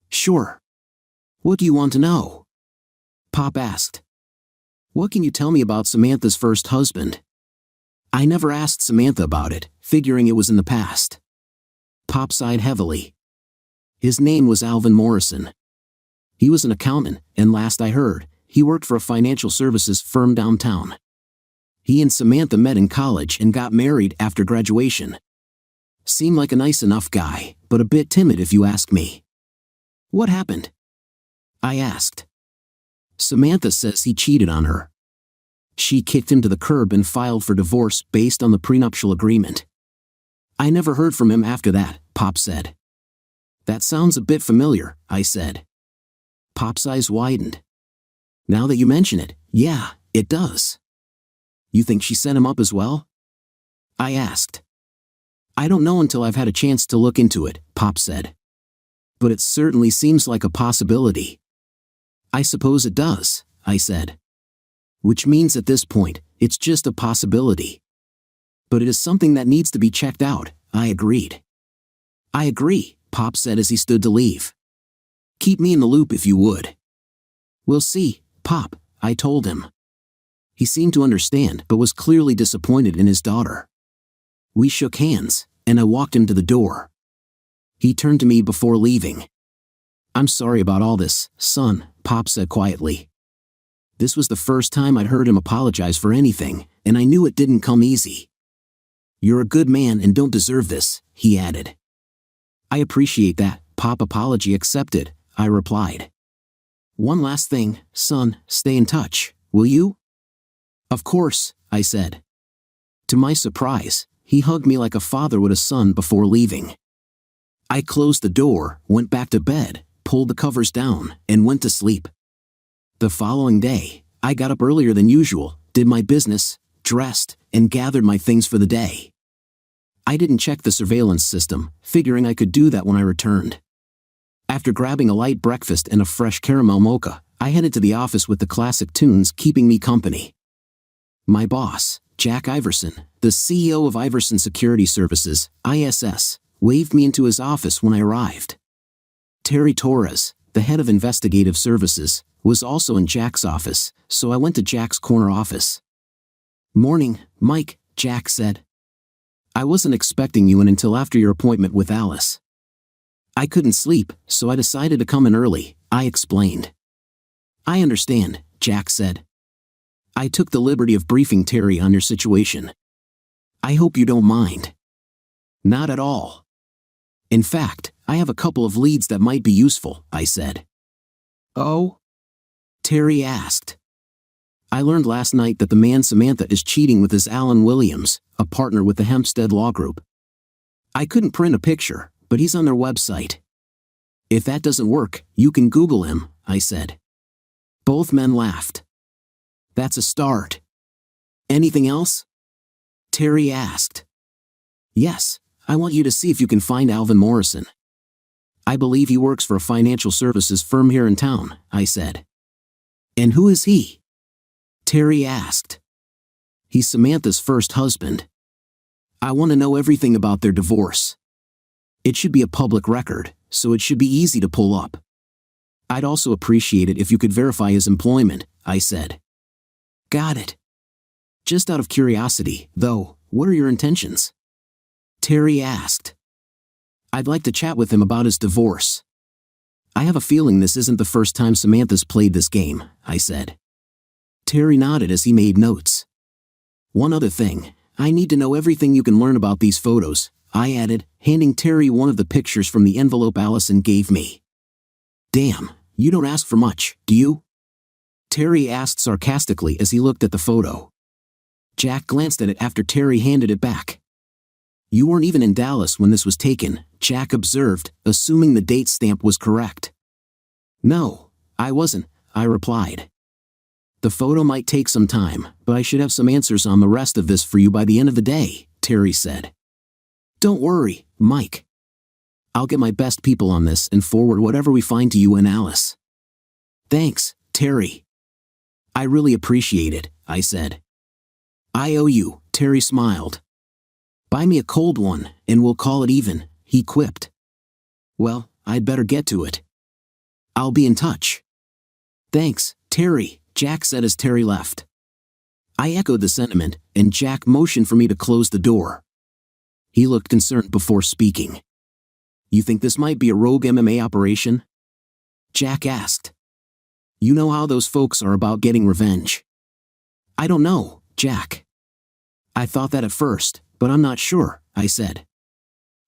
Sure. What do you want to know? Pop asked. What can you tell me about Samantha's first husband? I never asked Samantha about it, figuring it was in the past. Pop sighed heavily. His name was Alvin Morrison. He was an accountant, and last I heard, he worked for a financial services firm downtown. He and Samantha met in college and got married after graduation. Seemed like a nice enough guy, but a bit timid if you ask me. What happened? I asked. Samantha says he cheated on her. She kicked him to the curb and filed for divorce based on the prenuptial agreement. I never heard from him after that, Pop said. That sounds a bit familiar, I said. Pop's eyes widened. Now that you mention it, yeah, it does. You think she set him up as well? I asked. I don't know until I've had a chance to look into it, Pop said. But it certainly seems like a possibility. I suppose it does, I said. Which means at this point, it's just a possibility. But it is something that needs to be checked out, I agreed. I agree, Pop said as he stood to leave. Keep me in the loop if you would. We'll see, Pop, I told him. He seemed to understand but was clearly disappointed in his daughter. We shook hands, and I walked him to the door. He turned to me before leaving. I'm sorry about all this, son, Pop said quietly. This was the first time I'd heard him apologize for anything, and I knew it didn't come easy. You're a good man and don't deserve this, he added. I appreciate that, Pop. Apology accepted, I replied. One last thing, son, stay in touch, will you? Of course, I said. To my surprise, he hugged me like a father would a son before leaving. I closed the door, went back to bed, pulled the covers down, and went to sleep. The following day, I got up earlier than usual, did my business, dressed, and gathered my things for the day. I didn't check the surveillance system, figuring I could do that when I returned. After grabbing a light breakfast and a fresh caramel mocha, I headed to the office with the classic tunes keeping me company. My boss, Jack Iverson, the CEO of Iverson Security Services, ISS, waved me into his office when I arrived. Terry Torres, the head of investigative services, was also in Jack's office, so I went to Jack's corner office. Morning, Mike, Jack said. I wasn't expecting you in until after your appointment with Alice. I couldn't sleep, so I decided to come in early, I explained. I understand, Jack said. I took the liberty of briefing Terry on your situation. I hope you don't mind. Not at all. In fact, I have a couple of leads that might be useful, I said. Oh? Terry asked. I learned last night that the man Samantha is cheating with is Alan Williams, a partner with the Hempstead Law Group. I couldn't print a picture, but he's on their website. If that doesn't work, you can Google him, I said. Both men laughed. That's a start. Anything else? Terry asked. Yes, I want you to see if you can find Alvin Morrison. I believe he works for a financial services firm here in town, I said. And who is he? Terry asked. He's Samantha's first husband. I want to know everything about their divorce. It should be a public record, so it should be easy to pull up. I'd also appreciate it if you could verify his employment, I said. Got it. Just out of curiosity, though, what are your intentions? Terry asked. I'd like to chat with him about his divorce. I have a feeling this isn't the first time Samantha's played this game, I said. Terry nodded as he made notes. One other thing, I need to know everything you can learn about these photos, I added, handing Terry one of the pictures from the envelope Allison gave me. Damn, you don't ask for much, do you? Terry asked sarcastically as he looked at the photo. Jack glanced at it after Terry handed it back. You weren't even in Dallas when this was taken, Jack observed, assuming the date stamp was correct. No, I wasn't, I replied. The photo might take some time, but I should have some answers on the rest of this for you by the end of the day, Terry said. Don't worry, Mike. I'll get my best people on this and forward whatever we find to you and Alice. Thanks, Terry. I really appreciate it, I said. I owe you, Terry smiled. Buy me a cold one, and we'll call it even, he quipped. Well, I'd better get to it. I'll be in touch. Thanks, Terry, Jack said as Terry left. I echoed the sentiment, and Jack motioned for me to close the door. He looked concerned before speaking. You think this might be a rogue MMA operation? Jack asked. You know how those folks are about getting revenge. I don't know, Jack. I thought that at first, but I'm not sure, I said.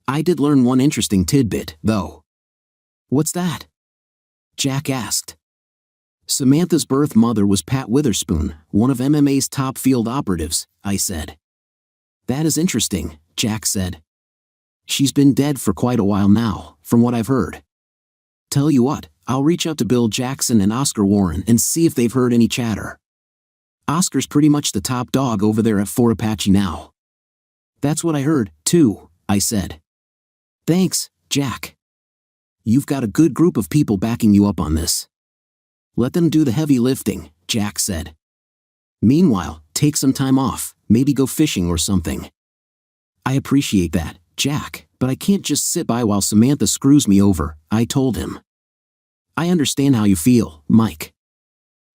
I did learn one interesting tidbit, though. What's that? Jack asked. Samantha's birth mother was Pat Witherspoon, one of MMA's top field operatives, I said. That is interesting, Jack said. She's been dead for quite a while now, from what I've heard. Tell you what, I'll reach out to Bill Jackson and Oscar Warren and see if they've heard any chatter. Oscar's pretty much the top dog over there at Fort Apache now. That's what I heard, too, I said. Thanks, Jack. You've got a good group of people backing you up on this. Let them do the heavy lifting, Jack said. Meanwhile, take some time off, maybe go fishing or something. I appreciate that, Jack, but I can't just sit by while Samantha screws me over, I told him. I understand how you feel, Mike.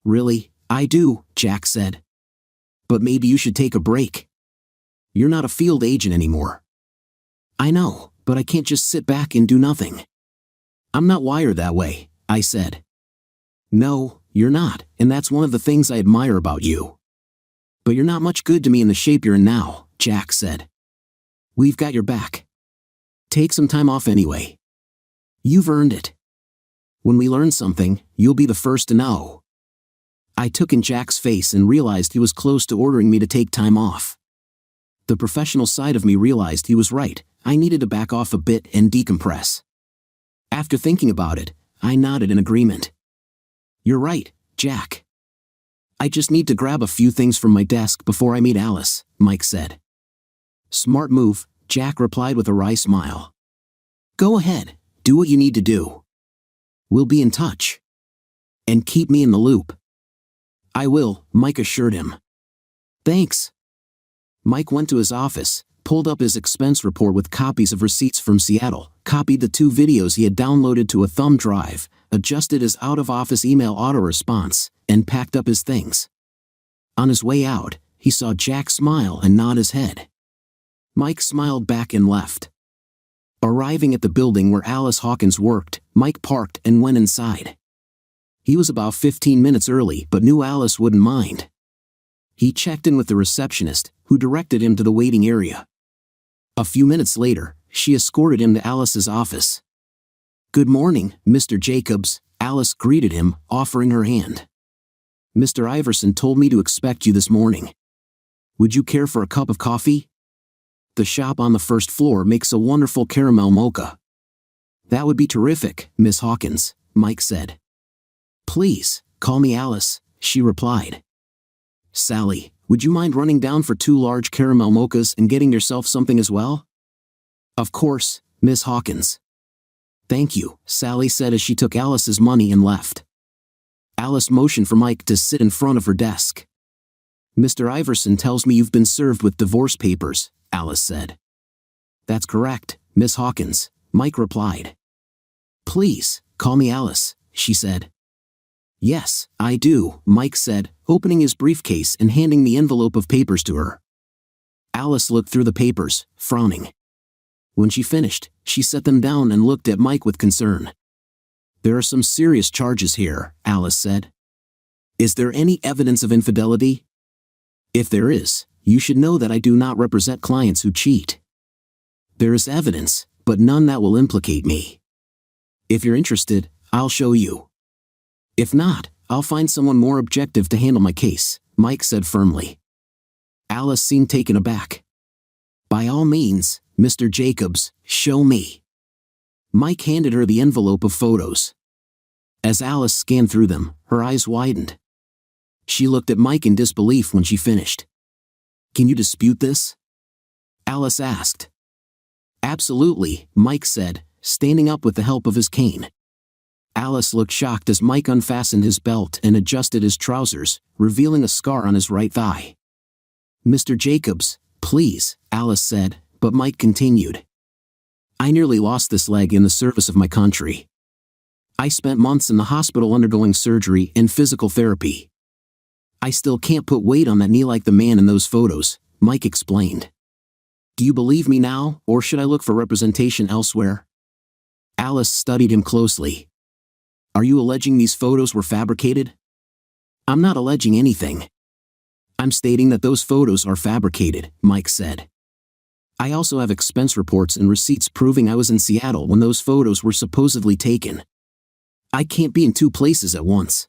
Really, I do, Jack said. But maybe you should take a break. You're not a field agent anymore. I know, but I can't just sit back and do nothing. I'm not wired that way, I said. No, you're not, and that's one of the things I admire about you. But you're not much good to me in the shape you're in now, Jack said. We've got your back. Take some time off anyway. You've earned it. When we learn something, you'll be the first to know. I took in Jack's face and realized he was close to ordering me to take time off. The professional side of me realized he was right. I needed to back off a bit and decompress. After thinking about it, I nodded in agreement. You're right, Jack. I just need to grab a few things from my desk before I meet Alice, Mike said. Smart move, Jack replied with a wry smile. Go ahead, do what you need to do. We'll be in touch. And keep me in the loop. I will, Mike assured him. Thanks. Mike went to his office, pulled up his expense report with copies of receipts from Seattle, copied the 2 videos he had downloaded to a thumb drive, adjusted his out-of-office email auto-response, and packed up his things. On his way out, he saw Jack smile and nod his head. Mike smiled back and left. Arriving at the building where Alice Hawkins worked, Mike parked and went inside. He was about 15 minutes early but knew Alice wouldn't mind. He checked in with the receptionist, who directed him to the waiting area. A few minutes later, she escorted him to Alice's office. Good morning, Mr. Jacobs, Alice greeted him, offering her hand. Mr. Iverson told me to expect you this morning. Would you care for a cup of coffee? The shop on the first floor makes a wonderful caramel mocha. That would be terrific, Miss Hawkins, Mike said. Please, call me Alice, she replied. Sally, would you mind running down for 2 large caramel mochas and getting yourself something as well? Of course, Miss Hawkins. Thank you, Sally said as she took Alice's money and left. Alice motioned for Mike to sit in front of her desk. Mr. Iverson tells me you've been served with divorce papers, Alice said. That's correct, Miss Hawkins, Mike replied. Please, call me Alice, she said. Yes, I do, Mike said, opening his briefcase and handing the envelope of papers to her. Alice looked through the papers, frowning. When she finished, she set them down and looked at Mike with concern. There are some serious charges here, Alice said. Is there any evidence of infidelity? If there is, you should know that I do not represent clients who cheat. There is evidence, but none that will implicate me. If you're interested, I'll show you. If not, I'll find someone more objective to handle my case, Mike said firmly. Alice seemed taken aback. By all means, Mr. Jacobs, show me. Mike handed her the envelope of photos. As Alice scanned through them, her eyes widened. She looked at Mike in disbelief when she finished. Can you dispute this? Alice asked. Absolutely, Mike said, standing up with the help of his cane. Alice looked shocked as Mike unfastened his belt and adjusted his trousers, revealing a scar on his right thigh. Mr. Jacobs, please, Alice said, but Mike continued. I nearly lost this leg in the service of my country. I spent months in the hospital undergoing surgery and physical therapy. I still can't put weight on that knee like the man in those photos, Mike explained. Do you believe me now, or should I look for representation elsewhere? Alice studied him closely. Are you alleging these photos were fabricated? I'm not alleging anything. I'm stating that those photos are fabricated, Mike said. I also have expense reports and receipts proving I was in Seattle when those photos were supposedly taken. I can't be in 2 places at once.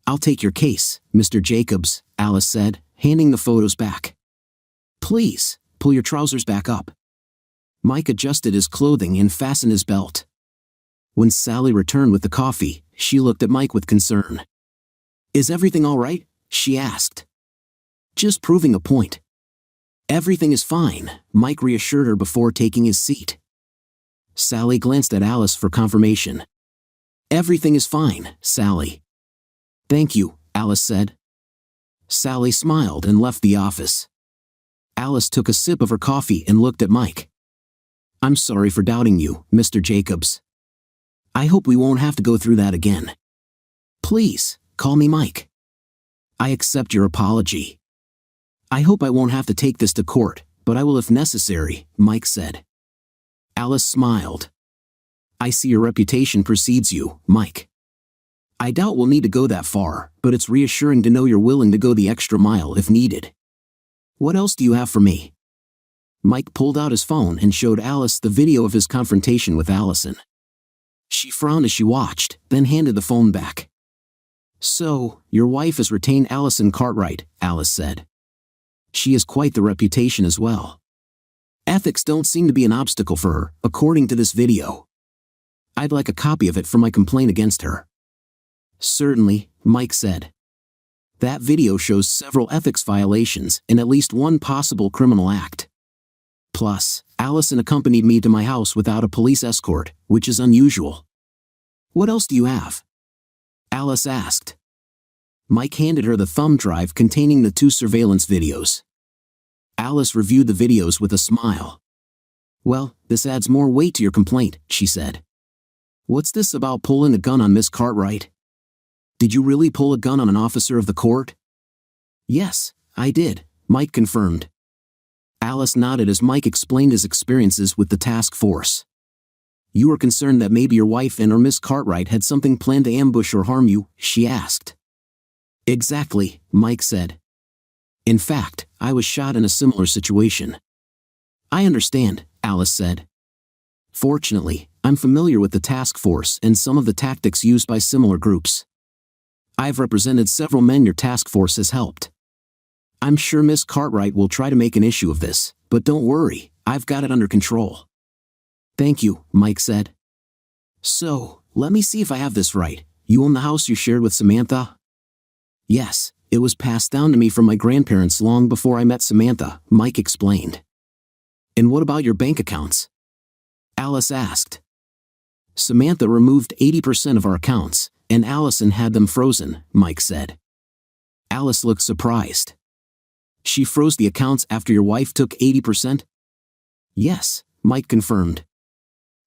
I'll take your case, Mr. Jacobs, Alice said, handing the photos back. Please, pull your trousers back up. Mike adjusted his clothing and fastened his belt. When Sally returned with the coffee, she looked at Mike with concern. Is everything all right? She asked. Just proving a point. Everything is fine, Mike reassured her before taking his seat. Sally glanced at Alice for confirmation. Everything is fine, Sally. Thank you, Alice said. Sally smiled and left the office. Alice took a sip of her coffee and looked at Mike. I'm sorry for doubting you, Mr. Jacobs. I hope we won't have to go through that again. Please, call me Mike. I accept your apology. I hope I won't have to take this to court, but I will if necessary, Mike said. Alice smiled. I see your reputation precedes you, Mike. I doubt we'll need to go that far, but it's reassuring to know you're willing to go the extra mile if needed. What else do you have for me? Mike pulled out his phone and showed Alice the video of his confrontation with Allison. She frowned as she watched, then handed the phone back. So, your wife has retained Allison Cartwright, Alice said. She has quite the reputation as well. Ethics don't seem to be an obstacle for her, according to this video. I'd like a copy of it for my complaint against her. Certainly, Mike said. That video shows several ethics violations and at least one possible criminal act. Plus, Allison accompanied me to my house without a police escort, which is unusual. What else do you have? Alice asked. Mike handed her the thumb drive containing the 2 surveillance videos. Alice reviewed the videos with a smile. Well, this adds more weight to your complaint, she said. What's this about pulling a gun on Miss Cartwright? Did you really pull a gun on an officer of the court? Yes, I did, Mike confirmed. Alice nodded as Mike explained his experiences with the task force. You were concerned that maybe your wife and or Miss Cartwright had something planned to ambush or harm you, she asked. Exactly, Mike said. In fact, I was shot in a similar situation. I understand, Alice said. Fortunately, I'm familiar with the task force and some of the tactics used by similar groups. I've represented several men your task force has helped. I'm sure Miss Cartwright will try to make an issue of this, but don't worry, I've got it under control. Thank you, Mike said. So, let me see if I have this right. You own the house you shared with Samantha? Yes, it was passed down to me from my grandparents long before I met Samantha, Mike explained. And what about your bank accounts? Alice asked. Samantha removed 80% of our accounts, and Allison had them frozen, Mike said. Alice looked surprised. She froze the accounts after your wife took 80%? Yes, Mike confirmed.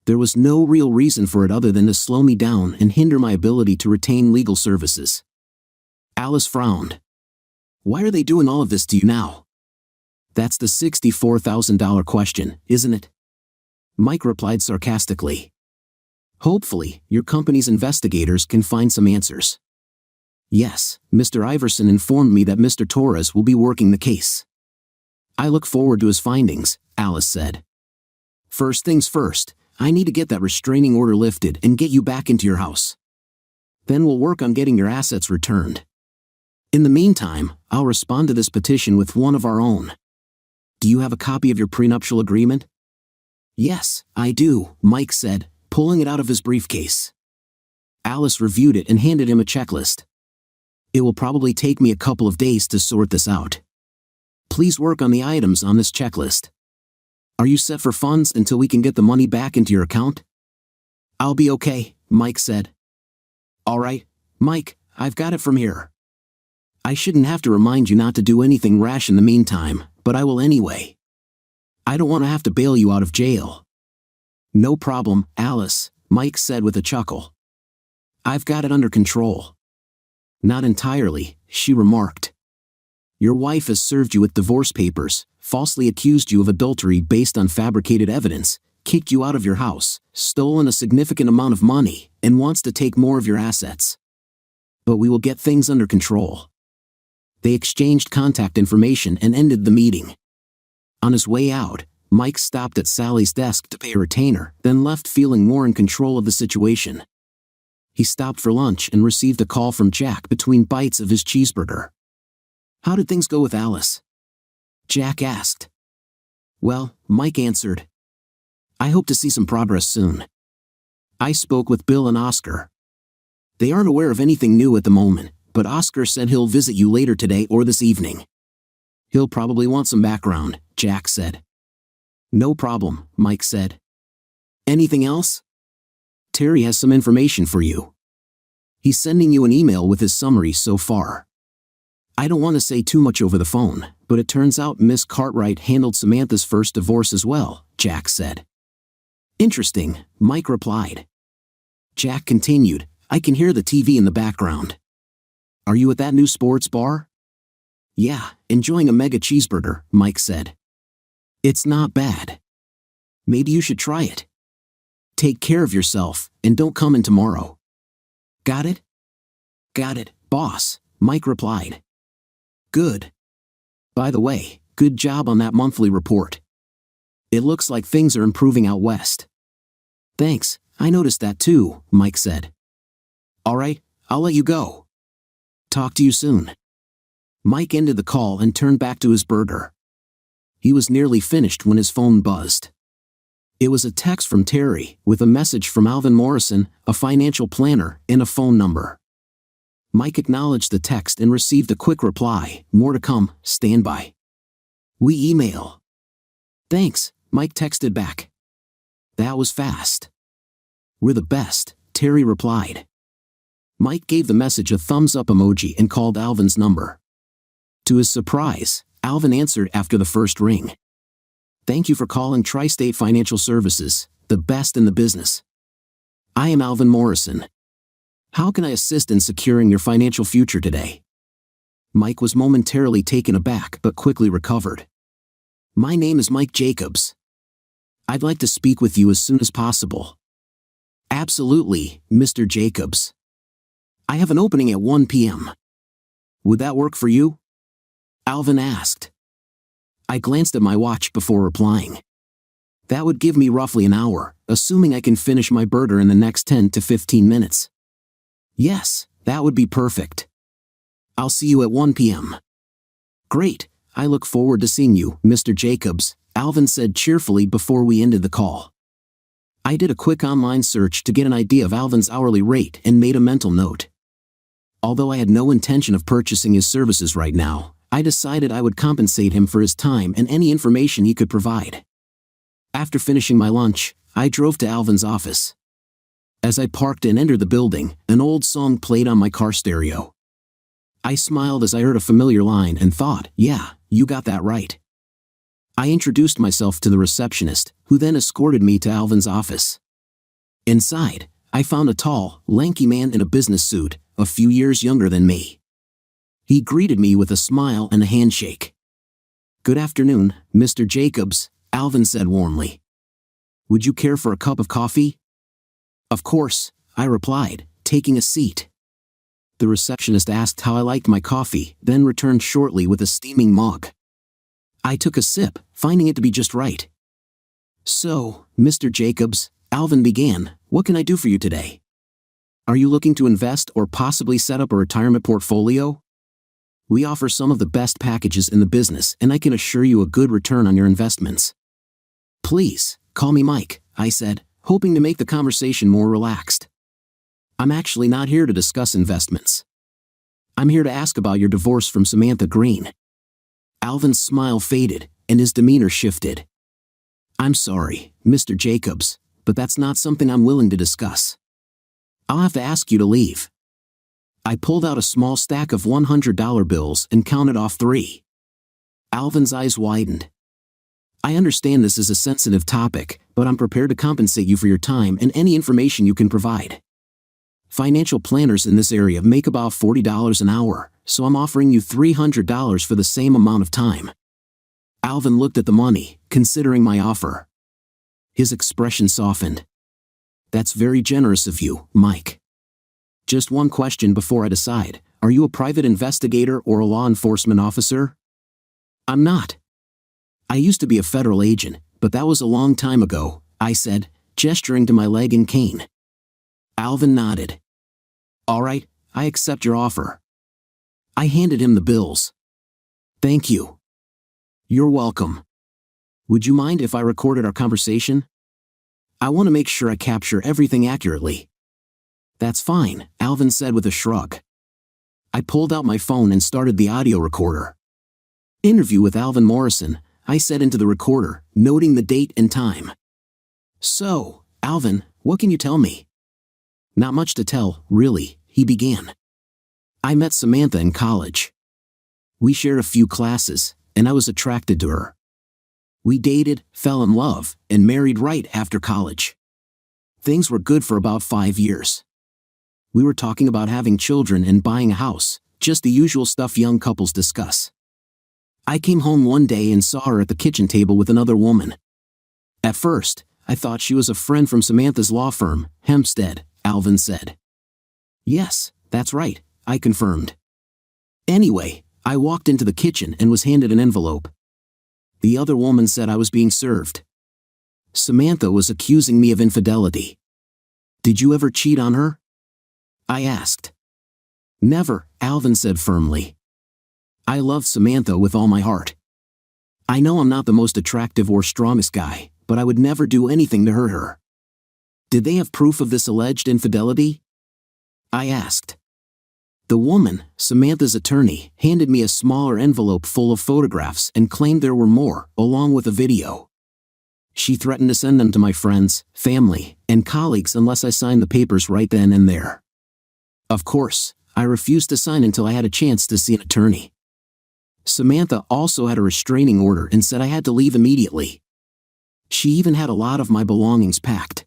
There was no real reason for it other than to slow me down and hinder my ability to retain legal services. Alice frowned. Why are they doing all of this to you now? That's the $64,000 question, isn't it? Mike replied sarcastically. Hopefully, your company's investigators can find some answers. Yes, Mr. Iverson informed me that Mr. Torres will be working the case. I look forward to his findings, Alice said. First things first, I need to get that restraining order lifted and get you back into your house. Then we'll work on getting your assets returned. In the meantime, I'll respond to this petition with one of our own. Do you have a copy of your prenuptial agreement? Yes, I do, Mike said, pulling it out of his briefcase. Alice reviewed it and handed him a checklist. It will probably take me a couple of days to sort this out. Please work on the items on this checklist. Are you set for funds until we can get the money back into your account? I'll be okay, Mike said. All right, Mike, I've got it from here. I shouldn't have to remind you not to do anything rash in the meantime, but I will anyway. I don't want to have to bail you out of jail. No problem, Alice, Mike said with a chuckle. I've got it under control. Not entirely, she remarked. Your wife has served you with divorce papers, falsely accused you of adultery based on fabricated evidence, kicked you out of your house, stolen a significant amount of money, and wants to take more of your assets. But we will get things under control. They exchanged contact information and ended the meeting. On his way out, Mike stopped at Sally's desk to pay a retainer, then left feeling more in control of the situation. He stopped for lunch and received a call from Jack between bites of his cheeseburger. "How did things go with Alice?" Jack asked. "Well," Mike answered. "I hope to see some progress soon. I spoke with Bill and Oscar. They aren't aware of anything new at the moment, but Oscar said he'll visit you later today or this evening. He'll probably want some background," Jack said. "No problem," Mike said. "Anything else?" "Terry has some information for you. He's sending you an email with his summary so far. I don't want to say too much over the phone, but it turns out Miss Cartwright handled Samantha's first divorce as well," Jack said. "Interesting," Mike replied. Jack continued, "I can hear the TV in the background. Are you at that new sports bar?" "Yeah, enjoying a mega cheeseburger," Mike said. "It's not bad. Maybe you should try it. Take care of yourself, and don't come in tomorrow." "Got it?" "Got it, boss," Mike replied. "Good. By the way, good job on that monthly report. It looks like things are improving out west." "Thanks, I noticed that too," Mike said. "All right, I'll let you go. Talk to you soon." Mike ended the call and turned back to his burger. He was nearly finished when his phone buzzed. It was a text from Terry, with a message from Alvin Morrison, a financial planner, and a phone number. Mike acknowledged the text and received a quick reply, "More to come, stand by. We email." "Thanks," Mike texted back. "That was fast." "We're the best," Terry replied. Mike gave the message a thumbs-up emoji and called Alvin's number. To his surprise, Alvin answered after the first ring. "Thank you for calling Tri-State Financial Services, the best in the business. I am Alvin Morrison. How can I assist in securing your financial future today?" Mike was momentarily taken aback but quickly recovered. "My name is Mike Jacobs. I'd like to speak with you as soon as possible." "Absolutely, Mr. Jacobs. I have an opening at 1 p.m. Would that work for you?" Alvin asked. I glanced at my watch before replying. "That would give me roughly an hour, assuming I can finish my burger in the next 10 to 15 minutes. "Yes, that would be perfect. I'll see you at 1 p.m. "Great, I look forward to seeing you, Mr. Jacobs," Alvin said cheerfully before we ended the call. I did a quick online search to get an idea of Alvin's hourly rate and made a mental note. Although I had no intention of purchasing his services right now, I decided I would compensate him for his time and any information he could provide. After finishing my lunch, I drove to Alvin's office. As I parked and entered the building, an old song played on my car stereo. I smiled as I heard a familiar line and thought, "Yeah, you got that right." I introduced myself to the receptionist, who then escorted me to Alvin's office. Inside, I found a tall, lanky man in a business suit, a few years younger than me. He greeted me with a smile and a handshake. "Good afternoon, Mr. Jacobs," Alvin said warmly. "Would you care for a cup of coffee?" "Of course," I replied, taking a seat. The receptionist asked how I liked my coffee, then returned shortly with a steaming mug. I took a sip, finding it to be just right. "So, Mr. Jacobs," Alvin began, "what can I do for you today? Are you looking to invest or possibly set up a retirement portfolio? We offer some of the best packages in the business, and I can assure you a good return on your investments." "Please, call me Mike," I said, hoping to make the conversation more relaxed. "I'm actually not here to discuss investments. I'm here to ask about your divorce from Samantha Green." Alvin's smile faded, and his demeanor shifted. "I'm sorry, Mr. Jacobs, but that's not something I'm willing to discuss. I'll have to ask you to leave." I pulled out a small stack of $100 bills and counted off 3. Alvin's eyes widened. "I understand this is a sensitive topic, but I'm prepared to compensate you for your time and any information you can provide. Financial planners in this area make about $40 an hour, so I'm offering you $300 for the same amount of time." Alvin looked at the money, considering my offer. His expression softened. "That's very generous of you, Mike. Just one question before I decide. Are you a private investigator or a law enforcement officer?" "I'm not. I used to be a federal agent, but that was a long time ago," I said, gesturing to my leg and cane. Alvin nodded. All right, I accept your offer. I handed him the bills. Thank you. You're welcome. Would you mind if I recorded our conversation? I want to make sure I capture everything accurately. That's fine, Alvin said with a shrug. I pulled out my phone and started the audio recorder. Interview with Alvin Morrison, I said into the recorder, noting the date and time. So, Alvin, what can you tell me? Not much to tell, really, he began. I met Samantha in college. We shared a few classes, and I was attracted to her. We dated, fell in love, and married right after college. Things were good for about 5 years. We were talking about having children and buying a house, just the usual stuff young couples discuss. I came home one day and saw her at the kitchen table with another woman. At first, I thought she was a friend from Samantha's law firm, Hempstead, Alvin said. Yes, that's right, I confirmed. Anyway, I walked into the kitchen and was handed an envelope. The other woman said I was being served. Samantha was accusing me of infidelity. Did you ever cheat on her? I asked. Never, Alvin said firmly. I loved Samantha with all my heart. I know I'm not the most attractive or strongest guy, but I would never do anything to hurt her. Did they have proof of this alleged infidelity? I asked. The woman, Samantha's attorney, handed me a smaller envelope full of photographs and claimed there were more, along with a video. She threatened to send them to my friends, family, and colleagues unless I signed the papers right then and there. Of course, I refused to sign until I had a chance to see an attorney. Samantha also had a restraining order and said I had to leave immediately. She even had a lot of my belongings packed.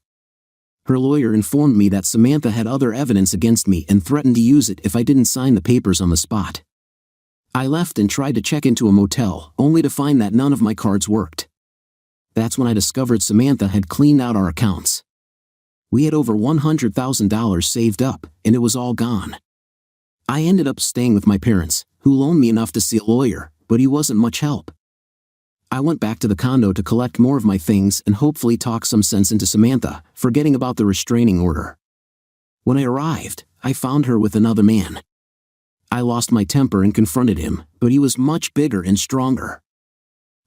Her lawyer informed me that Samantha had other evidence against me and threatened to use it if I didn't sign the papers on the spot. I left and tried to check into a motel, only to find that none of my cards worked. That's when I discovered Samantha had cleaned out our accounts. We had over $100,000 saved up, and it was all gone. I ended up staying with my parents, who loaned me enough to see a lawyer, but he wasn't much help. I went back to the condo to collect more of my things and hopefully talk some sense into Samantha, forgetting about the restraining order. When I arrived, I found her with another man. I lost my temper and confronted him, but he was much bigger and stronger.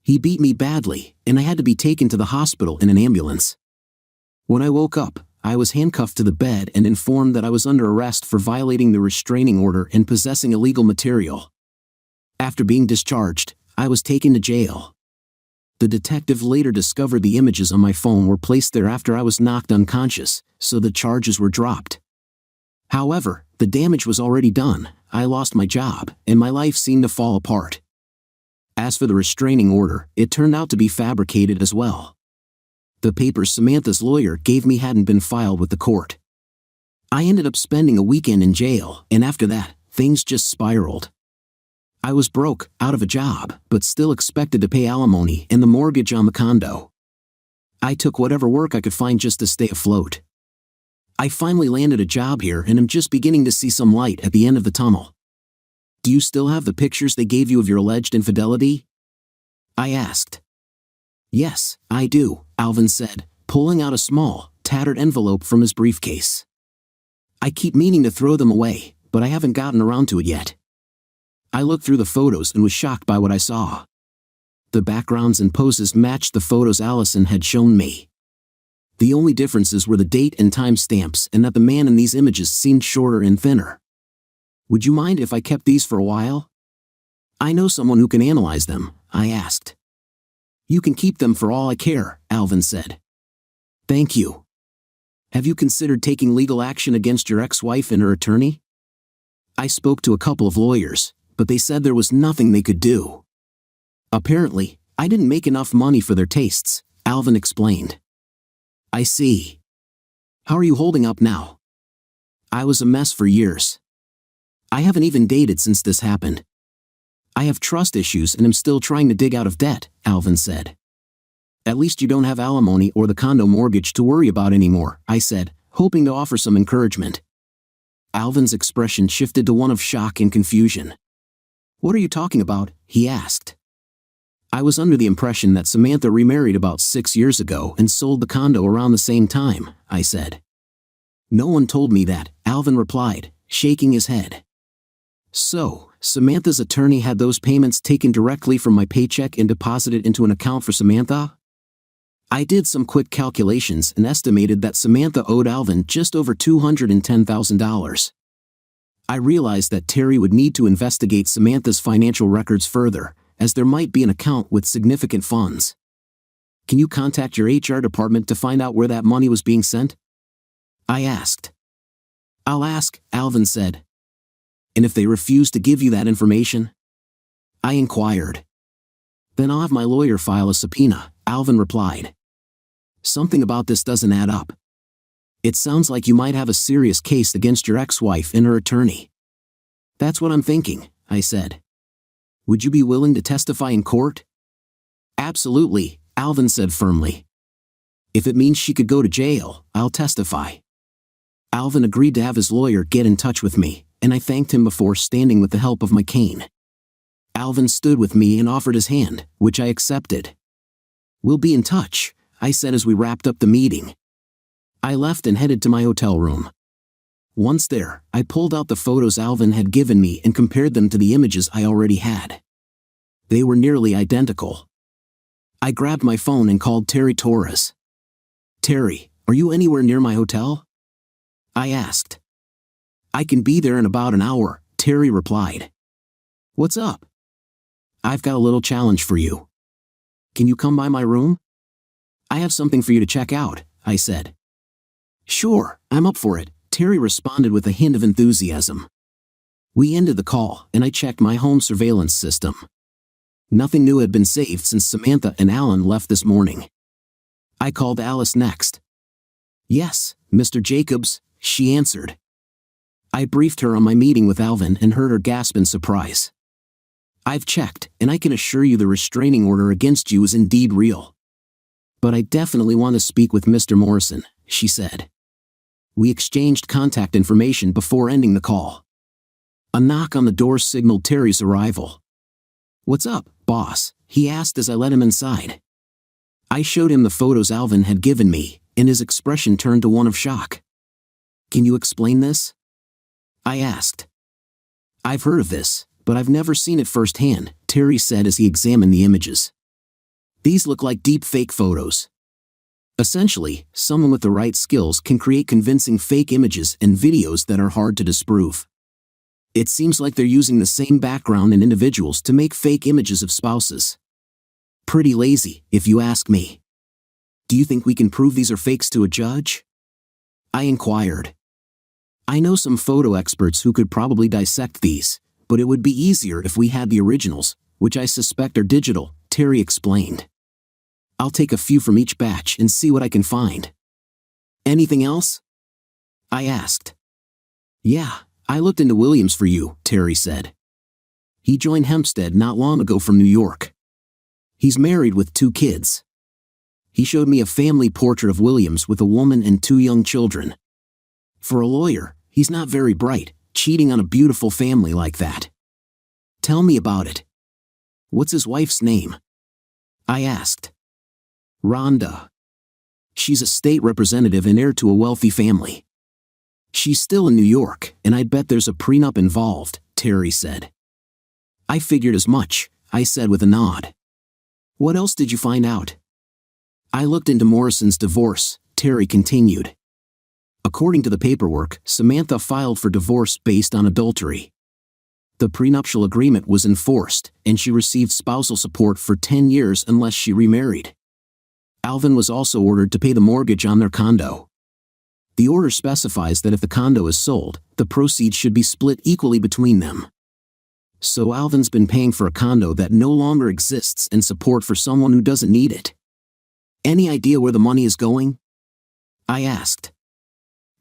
He beat me badly, and I had to be taken to the hospital in an ambulance. When I woke up, I was handcuffed to the bed and informed that I was under arrest for violating the restraining order and possessing illegal material. After being discharged, I was taken to jail. The detective later discovered the images on my phone were placed there after I was knocked unconscious, so the charges were dropped. However, the damage was already done. I lost my job, and my life seemed to fall apart. As for the restraining order, it turned out to be fabricated as well. The papers Samantha's lawyer gave me hadn't been filed with the court. I ended up spending a weekend in jail, and after that, things just spiraled. I was broke, out of a job, but still expected to pay alimony and the mortgage on the condo. I took whatever work I could find just to stay afloat. I finally landed a job here and am just beginning to see some light at the end of the tunnel. Do you still have the pictures they gave you of your alleged infidelity? I asked. Yes, I do, Alvin said, pulling out a small, tattered envelope from his briefcase. I keep meaning to throw them away, but I haven't gotten around to it yet. I looked through the photos and was shocked by what I saw. The backgrounds and poses matched the photos Allison had shown me. The only differences were the date and time stamps and that the man in these images seemed shorter and thinner. Would you mind if I kept these for a while? I know someone who can analyze them, I asked. You can keep them for all I care, Alvin said. Thank you. Have you considered taking legal action against your ex-wife and her attorney? I spoke to a couple of lawyers, but they said there was nothing they could do. Apparently, I didn't make enough money for their tastes, Alvin explained. I see. How are you holding up now? I was a mess for years. I haven't even dated since this happened. I have trust issues and am still trying to dig out of debt, Alvin said. At least you don't have alimony or the condo mortgage to worry about anymore, I said, hoping to offer some encouragement. Alvin's expression shifted to one of shock and confusion. What are you talking about? He asked. I was under the impression that Samantha remarried about 6 years ago and sold the condo around the same time, I said. No one told me that, Alvin replied, shaking his head. So, Samantha's attorney had those payments taken directly from my paycheck and deposited into an account for Samantha? I did some quick calculations and estimated that Samantha owed Alvin just over $210,000. I realized that Terry would need to investigate Samantha's financial records further, as there might be an account with significant funds. Can you contact your HR department to find out where that money was being sent? I asked. I'll ask, Alvin said. And if they refuse to give you that information? I inquired. Then I'll have my lawyer file a subpoena, Alvin replied. Something about this doesn't add up. It sounds like you might have a serious case against your ex-wife and her attorney. That's what I'm thinking, I said. Would you be willing to testify in court? Absolutely, Alvin said firmly. If it means she could go to jail, I'll testify. Alvin agreed to have his lawyer get in touch with me, and I thanked him before standing with the help of my cane. Alvin stood with me and offered his hand, which I accepted. We'll be in touch, I said as we wrapped up the meeting. I left and headed to my hotel room. Once there, I pulled out the photos Alvin had given me and compared them to the images I already had. They were nearly identical. I grabbed my phone and called Terry Torres. Terry, are you anywhere near my hotel? I asked. I can be there in about an hour, Terry replied. What's up? I've got a little challenge for you. Can you come by my room? I have something for you to check out, I said. Sure, I'm up for it, Terry responded with a hint of enthusiasm. We ended the call, and I checked my home surveillance system. Nothing new had been saved since Samantha and Alan left this morning. I called Alice next. Yes, Mr. Jacobs, she answered. I briefed her on my meeting with Alvin and heard her gasp in surprise. I've checked, and I can assure you the restraining order against you is indeed real. But I definitely want to speak with Mr. Morrison, she said. We exchanged contact information before ending the call. A knock on the door signaled Terry's arrival. What's up, boss? He asked as I let him inside. I showed him the photos Alvin had given me, and his expression turned to one of shock. Can you explain this? I asked. I've heard of this, but I've never seen it firsthand, Terry said as he examined the images. These look like deep fake photos. Essentially, someone with the right skills can create convincing fake images and videos that are hard to disprove. It seems like they're using the same background and individuals to make fake images of spouses. Pretty lazy, if you ask me. Do you think we can prove these are fakes to a judge? I inquired. I know some photo experts who could probably dissect these, but it would be easier if we had the originals, which I suspect are digital, Terry explained. I'll take a few from each batch and see what I can find. Anything else? I asked. Yeah, I looked into Williams for you, Terry said. He joined Hempstead not long ago from New York. He's married with 2 kids. He showed me a family portrait of Williams with a woman and 2 young children. For a lawyer, he's not very bright, cheating on a beautiful family like that. Tell me about it. What's his wife's name? I asked. Rhonda. She's a state representative and heir to a wealthy family. She's still in New York, and I'd bet there's a prenup involved, Terry said. I figured as much, I said with a nod. What else did you find out? I looked into Morrison's divorce, Terry continued. According to the paperwork, Samantha filed for divorce based on adultery. The prenuptial agreement was enforced, and she received spousal support for 10 years unless she remarried. Alvin was also ordered to pay the mortgage on their condo. The order specifies that if the condo is sold, the proceeds should be split equally between them. So Alvin's been paying for a condo that no longer exists and support for someone who doesn't need it. Any idea where the money is going? I asked.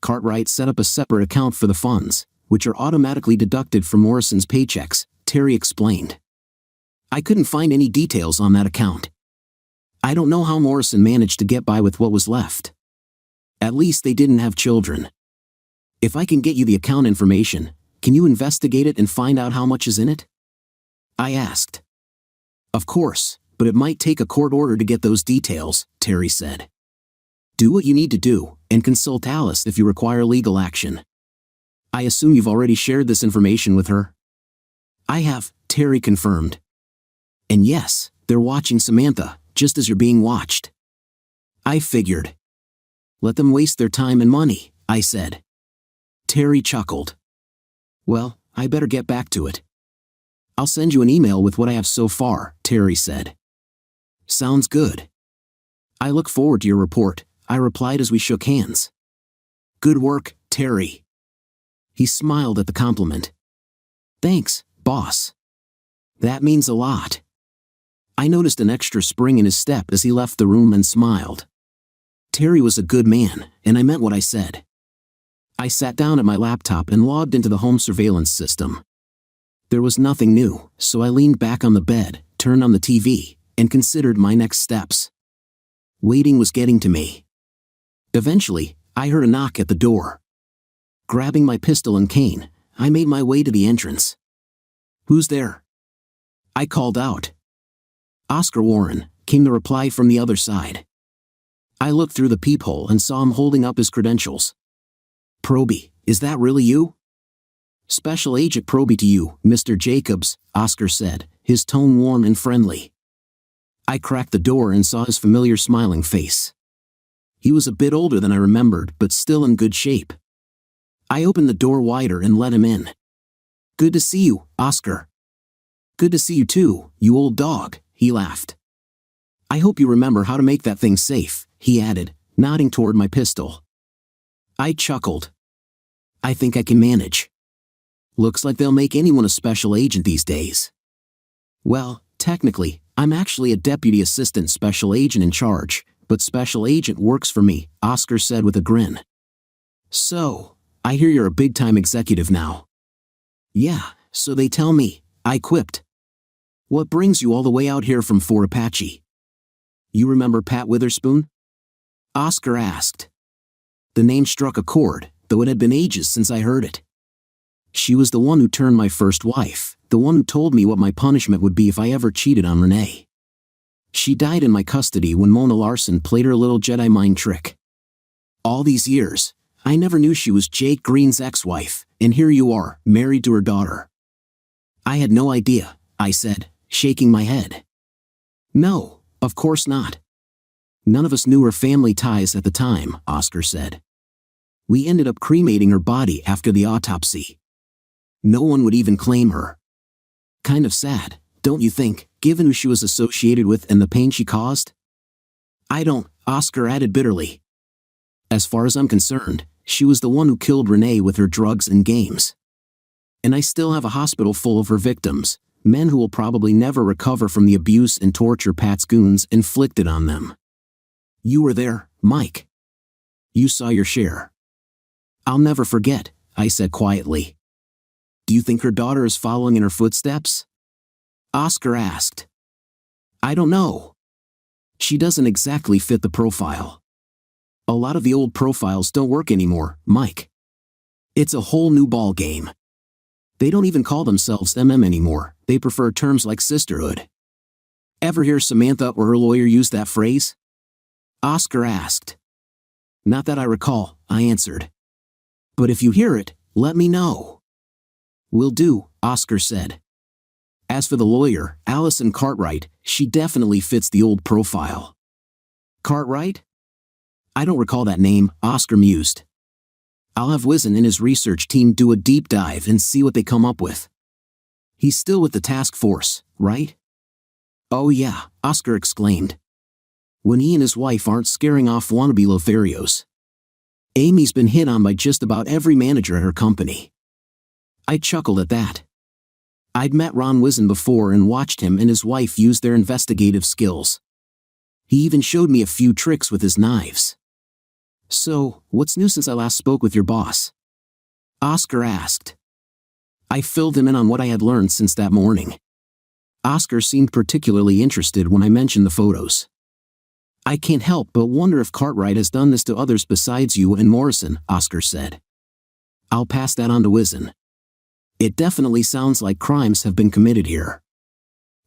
Cartwright set up a separate account for the funds, which are automatically deducted from Morrison's paychecks, Terry explained. I couldn't find any details on that account. I don't know how Morrison managed to get by with what was left. At least they didn't have children. If I can get you the account information, can you investigate it and find out how much is in it? I asked. Of course, but it might take a court order to get those details, Terry said. Do what you need to do, and consult Alice if you require legal action. I assume you've already shared this information with her? I have, Terry confirmed. And yes, they're watching Samantha, just as you're being watched. I figured. Let them waste their time and money, I said. Terry chuckled. Well, I better get back to it. I'll send you an email with what I have so far, Terry said. Sounds good. I look forward to your report, I replied as we shook hands. Good work, Terry. He smiled at the compliment. Thanks, boss. That means a lot. I noticed an extra spring in his step as he left the room and smiled. Terry was a good man, and I meant what I said. I sat down at my laptop and logged into the home surveillance system. There was nothing new, so I leaned back on the bed, turned on the TV, and considered my next steps. Waiting was getting to me. Eventually, I heard a knock at the door. Grabbing my pistol and cane, I made my way to the entrance. Who's there? I called out. Oscar Warren, came the reply from the other side. I looked through the peephole and saw him holding up his credentials. Proby, is that really you? Special Agent Proby to you, Mr. Jacobs, Oscar said, his tone warm and friendly. I cracked the door and saw his familiar smiling face. He was a bit older than I remembered, but still in good shape. I opened the door wider and let him in. Good to see you, Oscar. Good to see you too, you old dog, he laughed. I hope you remember how to make that thing safe, he added, nodding toward my pistol. I chuckled. I think I can manage. Looks like they'll make anyone a special agent these days. Well, technically, I'm actually a deputy assistant special agent in charge, but special agent works for me, Oscar said with a grin. So, I hear you're a big-time executive now. Yeah, so they tell me, I quipped. What brings you all the way out here from Fort Apache? You remember Pat Witherspoon? Oscar asked. The name struck a chord, though it had been ages since I heard it. She was the one who turned my first wife, the one who told me what my punishment would be if I ever cheated on Renee. She died in my custody when Mona Larson played her little Jedi mind trick. All these years, I never knew she was Jake Green's ex-wife, and here you are, married to her daughter. I had no idea, I said, shaking my head. No, of course not. None of us knew her family ties at the time, Oscar said. We ended up cremating her body after the autopsy. No one would even claim her. Kind of sad, don't you think, given who she was associated with and the pain she caused? I don't, Oscar added bitterly. As far as I'm concerned, she was the one who killed Renee with her drugs and games. And I still have a hospital full of her victims, men who will probably never recover from the abuse and torture Pat's goons inflicted on them. You were there, Mike. You saw your share. I'll never forget, I said quietly. Do you think her daughter is following in her footsteps? Oscar asked. I don't know. She doesn't exactly fit the profile. A lot of the old profiles don't work anymore, Mike. It's a whole new ball game. They don't even call themselves MM anymore, they prefer terms like sisterhood. Ever hear Samantha or her lawyer use that phrase? Oscar asked. Not that I recall, I answered. But if you hear it, let me know. Will do, Oscar said. As for the lawyer, Allison Cartwright, she definitely fits the old profile. Cartwright? I don't recall that name, Oscar mused. I'll have Wizen and his research team do a deep dive and see what they come up with. He's still with the task force, right? Oh yeah, Oscar exclaimed. When he and his wife aren't scaring off wannabe Lotharios. Amy's been hit on by just about every manager at her company. I chuckled at that. I'd met Ron Wizen before and watched him and his wife use their investigative skills. He even showed me a few tricks with his knives. So, what's new since I last spoke with your boss? Oscar asked. I filled him in on what I had learned since that morning. Oscar seemed particularly interested when I mentioned the photos. I can't help but wonder if Cartwright has done this to others besides you and Morrison, Oscar said. I'll pass that on to Wizen. It definitely sounds like crimes have been committed here.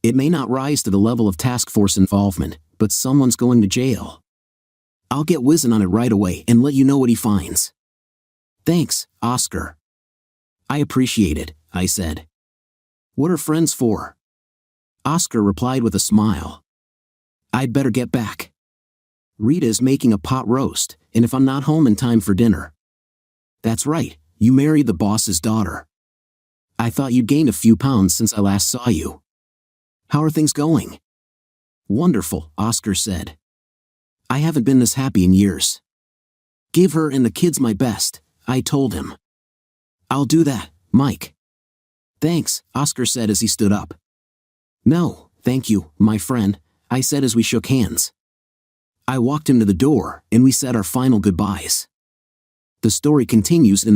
It may not rise to the level of task force involvement, but someone's going to jail. I'll get Wizen on it right away and let you know what he finds. Thanks, Oscar. I appreciate it, I said. What are friends for? Oscar replied with a smile. I'd better get back. Rita is making a pot roast, and if I'm not home in time for dinner. That's right, you married the boss's daughter. I thought you'd gained a few pounds since I last saw you. How are things going? Wonderful, Oscar said. I haven't been this happy in years. Give her and the kids my best, I told him. I'll do that, Mike. Thanks, Oscar said as he stood up. No, thank you, my friend, I said as we shook hands. I walked him to the door, and we said our final goodbyes. The story continues in